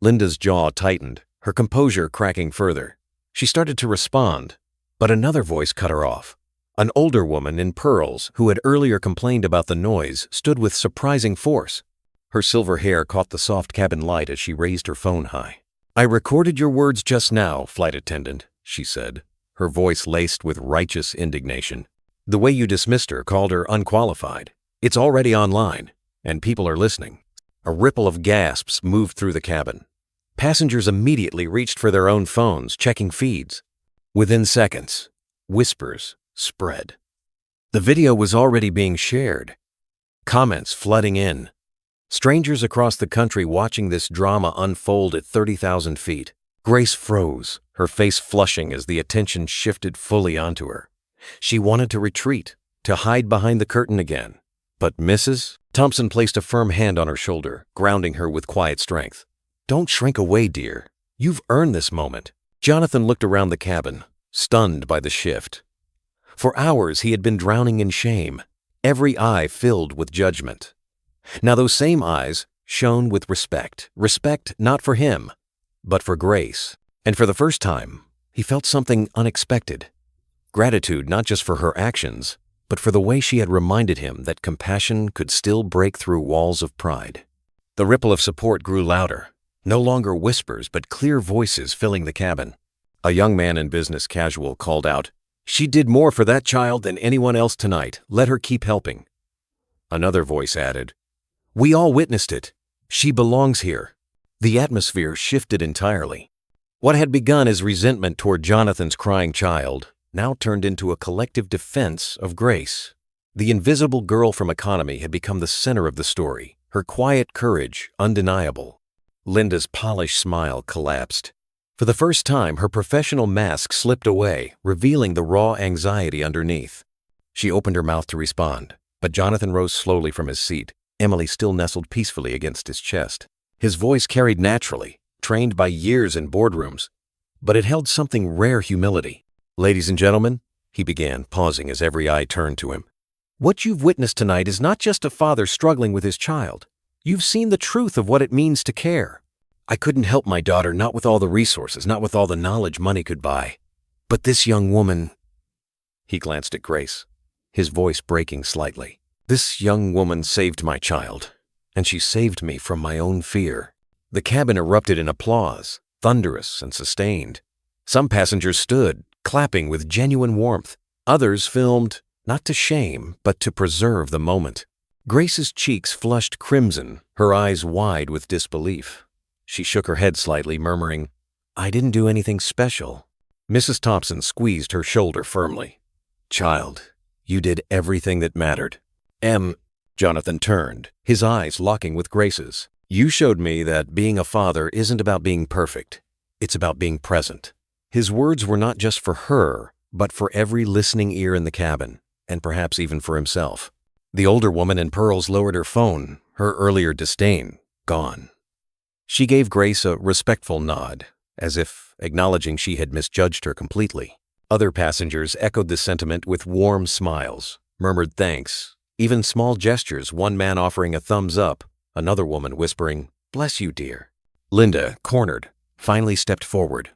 S1: Linda's jaw tightened, her composure cracking further. She started to respond, but another voice cut her off. An older woman in pearls, who had earlier complained about the noise, stood with surprising force. Her silver hair caught the soft cabin light as she raised her phone high. "I recorded your words just now, flight attendant," she said, her voice laced with righteous indignation. "The way you dismissed her, called her unqualified. It's already online, and people are listening." A ripple of gasps moved through the cabin. Passengers immediately reached for their own phones, checking feeds. Within seconds, whispers spread. The video was already being shared. Comments flooding in. Strangers across the country watching this drama unfold at 30,000 feet. Grace froze, her face flushing as the attention shifted fully onto her. She wanted to retreat, to hide behind the curtain again. But Mrs. Thompson placed a firm hand on her shoulder, grounding her with quiet strength. "Don't shrink away, dear. You've earned this moment." Jonathan looked around the cabin, stunned by the shift. For hours he had been drowning in shame, every eye filled with judgment. Now those same eyes shone with respect. Respect not for him, but for Grace. And for the first time, he felt something unexpected. Gratitude not just for her actions, but for the way she had reminded him that compassion could still break through walls of pride. The ripple of support grew louder, no longer whispers but clear voices filling the cabin. A young man in business casual called out, "She did more for that child than anyone else tonight. Let her keep helping." Another voice added, "We all witnessed it. She belongs here." The atmosphere shifted entirely. What had begun as resentment toward Jonathan's crying child now turned into a collective defense of Grace. The invisible girl from economy had become the center of the story, her quiet courage undeniable. Linda's polished smile collapsed. For the first time, her professional mask slipped away, revealing the raw anxiety underneath. She opened her mouth to respond, but Jonathan rose slowly from his seat, Emily still nestled peacefully against his chest. His voice carried naturally, trained by years in boardrooms, but it held something rare humility. "Ladies and gentlemen," he began, pausing as every eye turned to him, "what you've witnessed tonight is not just a father struggling with his child. You've seen the truth of what it means to care. I couldn't help my daughter, not with all the resources, not with all the knowledge money could buy. But this young woman—" He glanced at Grace, his voice breaking slightly. "This young woman saved my child, and she saved me from my own fear." The cabin erupted in applause, thunderous and sustained. Some passengers stood, clapping with genuine warmth. Others filmed, not to shame, but to preserve the moment. Grace's cheeks flushed crimson, her eyes wide with disbelief. She shook her head slightly, murmuring, "I didn't do anything special." Mrs. Thompson squeezed her shoulder firmly. "Child, you did everything that mattered." Jonathan turned, his eyes locking with Grace's. "You showed me that being a father isn't about being perfect. It's about being present." His words were not just for her, but for every listening ear in the cabin, and perhaps even for himself. The older woman in pearls lowered her phone, her earlier disdain gone. She gave Grace a respectful nod, as if acknowledging she had misjudged her completely. Other passengers echoed the sentiment with warm smiles, murmured thanks, even small gestures, one man offering a thumbs up, another woman whispering, "Bless you, dear." Linda, cornered, finally stepped forward.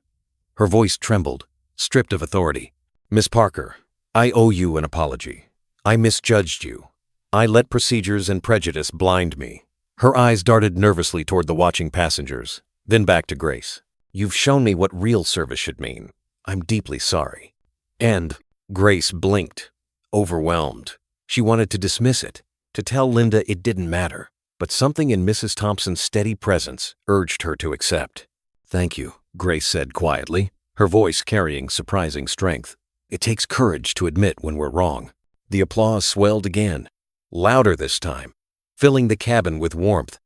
S1: Her voice trembled, stripped of authority. "Miss Parker, I owe you an apology. I misjudged you. I let procedures and prejudice blind me." Her eyes darted nervously toward the watching passengers, then back to Grace. "You've shown me what real service should mean. I'm deeply sorry." And Grace blinked, overwhelmed. She wanted to dismiss it, to tell Linda it didn't matter, but something in Mrs. Thompson's steady presence urged her to accept. "Thank you," Grace said quietly, her voice carrying surprising strength. "It takes courage to admit when we're wrong." The applause swelled again, louder this time, filling the cabin with warmth.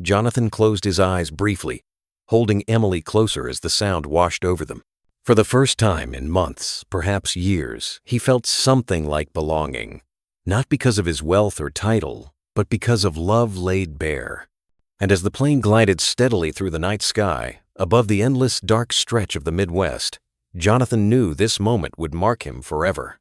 S1: Jonathan closed his eyes briefly, holding Emily closer as the sound washed over them. For the first time in months, perhaps years, he felt something like belonging, not because of his wealth or title, but because of love laid bare. And as the plane glided steadily through the night sky, above the endless dark stretch of the Midwest, Jonathan knew this moment would mark him forever.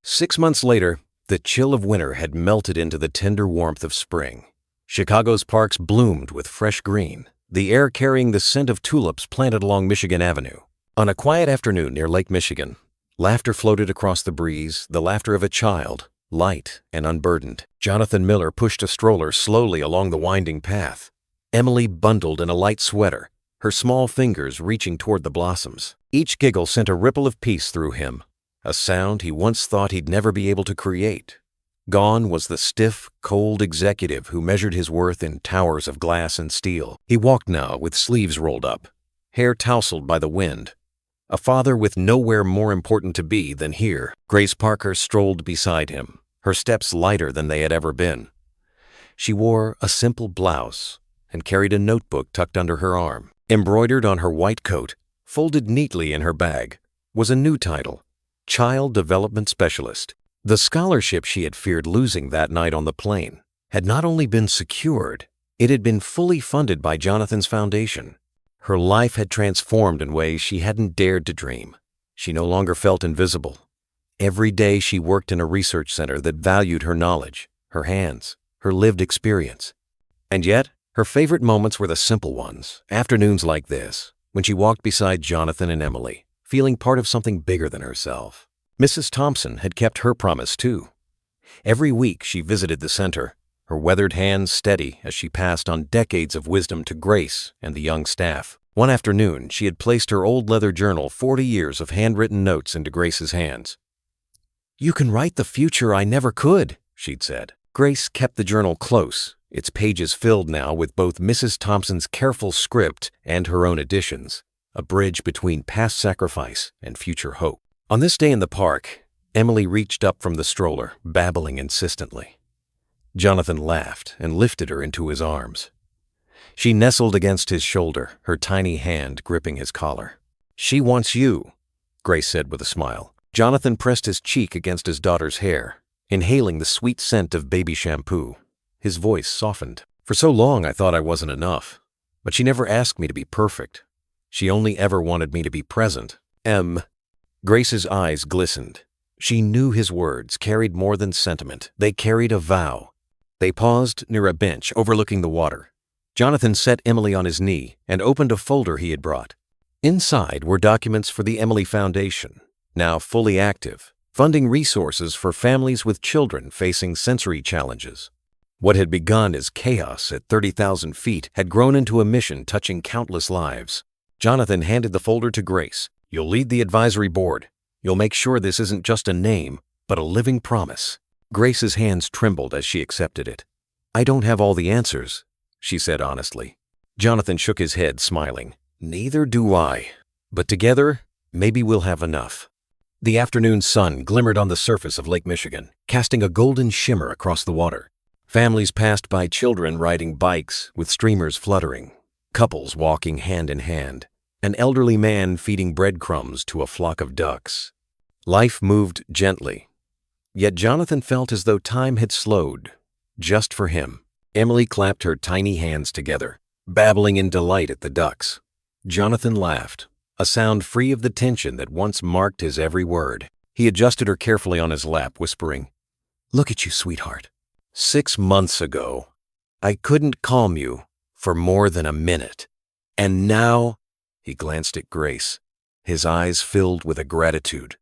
S1: 6 months later, the chill of winter had melted into the tender warmth of spring. Chicago's parks bloomed with fresh green, the air carrying the scent of tulips planted along Michigan Avenue. On a quiet afternoon near Lake Michigan, laughter floated across the breeze, the laughter of a child, light and unburdened. Jonathan Miller pushed a stroller slowly along the winding path. Emily bundled in a light sweater, her small fingers reaching toward the blossoms. Each giggle sent a ripple of peace through him, a sound he once thought he'd never be able to create. Gone was the stiff, cold executive who measured his worth in towers of glass and steel. He walked now with sleeves rolled up, hair tousled by the wind. A father with nowhere more important to be than here. Grace Parker strolled beside him, her steps lighter than they had ever been. She wore a simple blouse and carried a notebook tucked under her arm. Embroidered on her white coat, folded neatly in her bag, was a new title, Child Development Specialist. The scholarship she had feared losing that night on the plane had not only been secured, it had been fully funded by Jonathan's foundation. Her life had transformed in ways she hadn't dared to dream. She no longer felt invisible. Every day she worked in a research center that valued her knowledge, her hands, her lived experience. And yet, her favorite moments were the simple ones, afternoons like this, when she walked beside Jonathan and Emily, feeling part of something bigger than herself. Mrs. Thompson had kept her promise too. Every week she visited the center, her weathered hands steady as she passed on decades of wisdom to Grace and the young staff. One afternoon, she had placed her old leather journal 40 years of handwritten notes into Grace's hands. "You can write the future I never could," she'd said. Grace kept the journal close, its pages filled now with both Mrs. Thompson's careful script and her own additions, a bridge between past sacrifice and future hope. On this day in the park, Emily reached up from the stroller, babbling insistently. Jonathan laughed and lifted her into his arms. She nestled against his shoulder, her tiny hand gripping his collar. "She wants you," Grace said with a smile. Jonathan pressed his cheek against his daughter's hair, inhaling the sweet scent of baby shampoo. His voice softened. "For so long I thought I wasn't enough, but she never asked me to be perfect. She only ever wanted me to be present." Grace's eyes glistened. She knew his words carried more than sentiment. They carried a vow. They paused near a bench overlooking the water. Jonathan set Emily on his knee and opened a folder he had brought. Inside were documents for the Emily Foundation, now fully active, funding resources for families with children facing sensory challenges. What had begun as chaos at 30,000 feet had grown into a mission touching countless lives. Jonathan handed the folder to Grace. "You'll lead the advisory board. You'll make sure this isn't just a name, but a living promise." Grace's hands trembled as she accepted it. "I don't have all the answers," she said honestly. Jonathan shook his head, smiling. "Neither do I. But together, maybe we'll have enough." The afternoon sun glimmered on the surface of Lake Michigan, casting a golden shimmer across the water. Families passed by, children riding bikes with streamers fluttering, couples walking hand in hand, an elderly man feeding breadcrumbs to a flock of ducks. Life moved gently, yet Jonathan felt as though time had slowed, just for him. Emily clapped her tiny hands together, babbling in delight at the ducks. Jonathan laughed, a sound free of the tension that once marked his every word. He adjusted her carefully on his lap, whispering, "Look at you, sweetheart. 6 months ago, I couldn't calm you for more than a minute. And now," he glanced at Grace, his eyes filled with a gratitude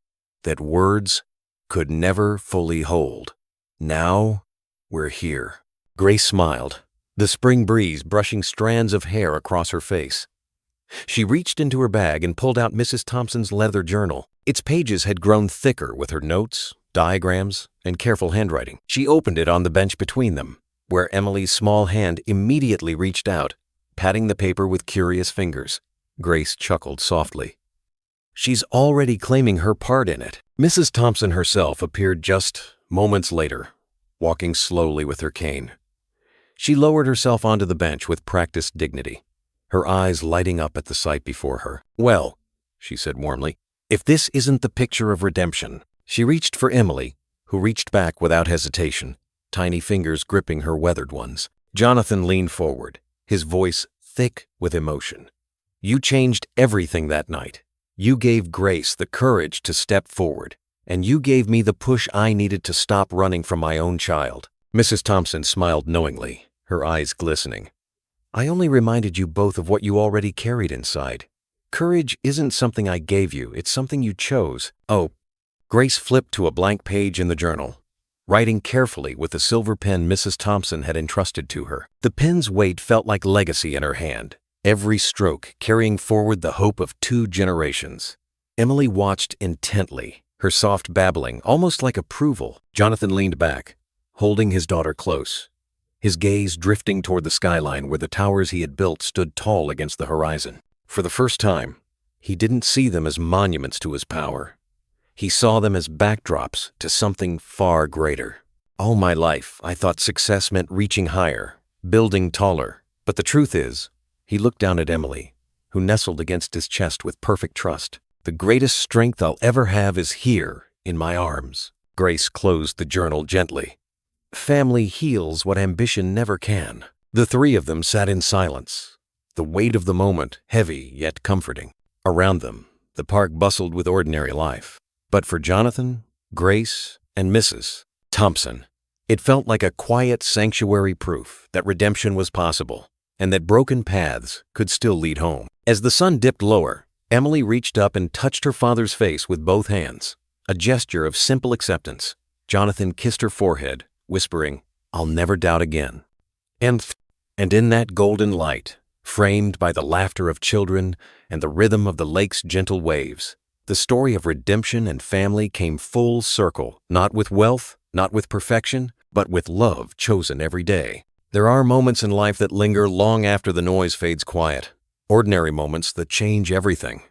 S1: that words could never fully hold. "Now, we're here." Grace smiled, the spring breeze brushing strands of hair across her face. She reached into her bag and pulled out Mrs. Thompson's leather journal. Its pages had grown thicker with her notes, diagrams, and careful handwriting. She opened it on the bench between them, where Emily's small hand immediately reached out, patting the paper with curious fingers. Grace chuckled softly. "She's already claiming her part in it." Mrs. Thompson herself appeared just moments later, walking slowly with her cane. She lowered herself onto the bench with practiced dignity, her eyes lighting up at the sight before her. "Well," she said warmly, If this isn't the picture of redemption. She reached for Emily, who reached back without hesitation, tiny fingers gripping her weathered ones. Jonathan leaned forward, his voice thick with emotion. You changed everything that night. You gave Grace the courage to step forward, and you gave me the push I needed to stop running from my own child. Mrs. Thompson smiled knowingly, her eyes glistening. I only reminded you both of what you already carried inside. Courage isn't something I gave you, it's something you chose. Oh, Grace flipped to a blank page in the journal, writing carefully with the silver pen Mrs. Thompson had entrusted to her. The pen's weight felt like legacy in her hand, every stroke carrying forward the hope of 2 generations. Emily watched intently, her soft babbling almost like approval. Jonathan leaned back, holding his daughter close, his gaze drifting toward the skyline where the towers he had built stood tall against the horizon. For the first time, he didn't see them as monuments to his power. He saw them as backdrops to something far greater. All my life, I thought success meant reaching higher, building taller. But the truth is, he looked down at Emily, who nestled against his chest with perfect trust. The greatest strength I'll ever have is here, in my arms. Grace closed the journal gently. Family heals what ambition never can. The 3 of them sat in silence, the weight of the moment heavy yet comforting. Around them, the park bustled with ordinary life. But for Jonathan, Grace, and Mrs. Thompson, it felt like a quiet sanctuary proof that redemption was possible and that broken paths could still lead home. As the sun dipped lower, Emily reached up and touched her father's face with both hands, a gesture of simple acceptance. Jonathan kissed her forehead, whispering, I'll never doubt again. And in that golden light, framed by the laughter of children and the rhythm of the lake's gentle waves, the story of redemption and family came full circle, not with wealth, not with perfection, but with love chosen every day. There are moments in life that linger long after the noise fades quiet, ordinary moments that change everything.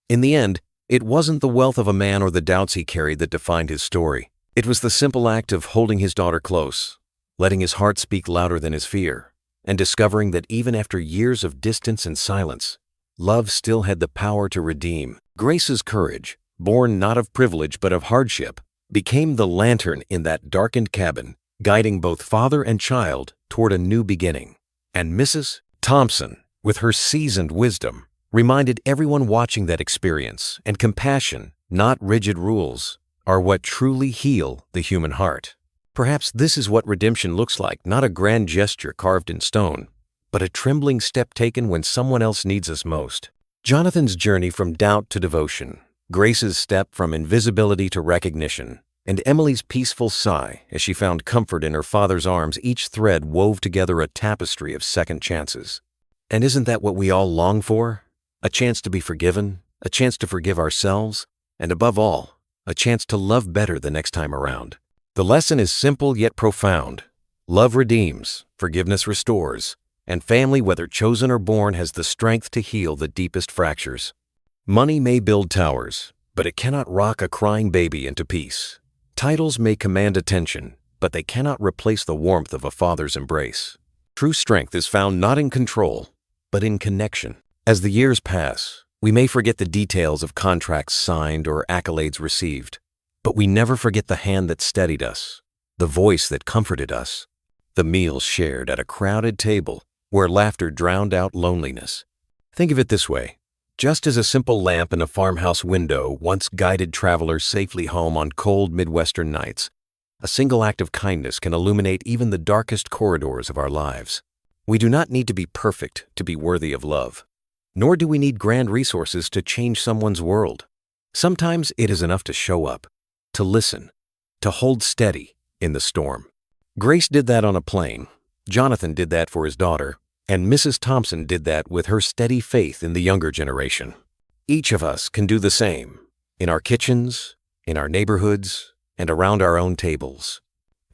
S1: In the end, it wasn't the wealth of a man or the doubts he carried that defined his story. It was the simple act of holding his daughter close, letting his heart speak louder than his fear, and discovering that even after years of distance and silence, love still had the power to redeem. Grace's courage, born not of privilege but of hardship, became the lantern in that darkened cabin, guiding both father and child toward a new beginning. And Mrs. Thompson, with her seasoned wisdom, reminded everyone watching that experience and compassion, not rigid rules, are what truly heal the human heart. Perhaps this is what redemption looks like, not a grand gesture carved in stone, but a trembling step taken when someone else needs us most. Jonathan's journey from doubt to devotion, Grace's step from invisibility to recognition, and Emily's peaceful sigh as she found comfort in her father's arms, each thread wove together a tapestry of second chances. And isn't that what we all long for? A chance to be forgiven, a chance to forgive ourselves, and above all, a chance to love better the next time around. The lesson is simple yet profound. Love redeems, forgiveness restores, and family, whether chosen or born, has the strength to heal the deepest fractures. Money may build towers, but it cannot rock a crying baby into peace. Titles may command attention, but they cannot replace the warmth of a father's embrace. True strength is found not in control, but in connection. As the years pass, we may forget the details of contracts signed or accolades received, but we never forget the hand that steadied us, the voice that comforted us, the meals shared at a crowded table where laughter drowned out loneliness. Think of it this way. Just as a simple lamp in a farmhouse window once guided travelers safely home on cold Midwestern nights, a single act of kindness can illuminate even the darkest corridors of our lives. We do not need to be perfect to be worthy of love, nor do we need grand resources to change someone's world. Sometimes it is enough to show up, to listen, to hold steady in the storm. Grace did that on a plane, Jonathan did that for his daughter, and Mrs. Thompson did that with her steady faith in the younger generation. Each of us can do the same, in our kitchens, in our neighborhoods, and around our own tables.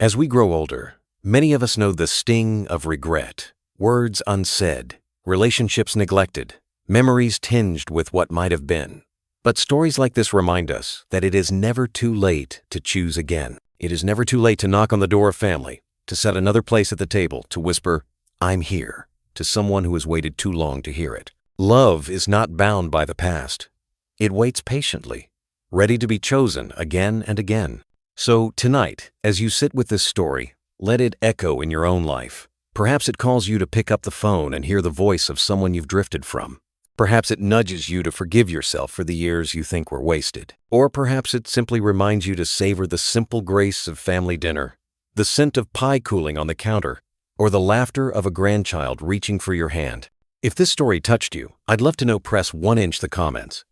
S1: As we grow older, many of us know the sting of regret, words unsaid, relationships neglected, memories tinged with what might have been. But stories like this remind us that it is never too late to choose again. It is never too late to knock on the door of family, to set another place at the table, to whisper, "I'm here," to someone who has waited too long to hear it. Love is not bound by the past. It waits patiently, ready to be chosen again and again. So tonight, as you sit with this story, let it echo in your own life. Perhaps it calls you to pick up the phone and hear the voice of someone you've drifted from. Perhaps it nudges you to forgive yourself for the years you think were wasted. Or perhaps it simply reminds you to savor the simple grace of family dinner, the scent of pie cooling on the counter, or the laughter of a grandchild reaching for your hand. If this story touched you, I'd love to know. Press 1 the comments.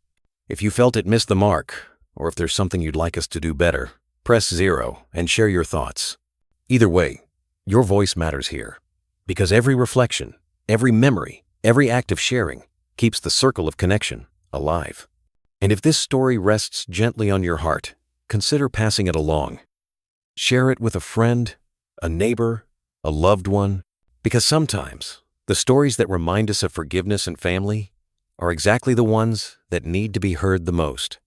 S1: If you felt it missed the mark, or if there's something you'd like us to do better, press 0 and share your thoughts. Either way, your voice matters here. Because every reflection, every memory, every act of sharing keeps the circle of connection alive. And if this story rests gently on your heart, consider passing it along. Share it with a friend, a neighbor, a loved one, because sometimes the stories that remind us of forgiveness and family are exactly the ones that need to be heard the most.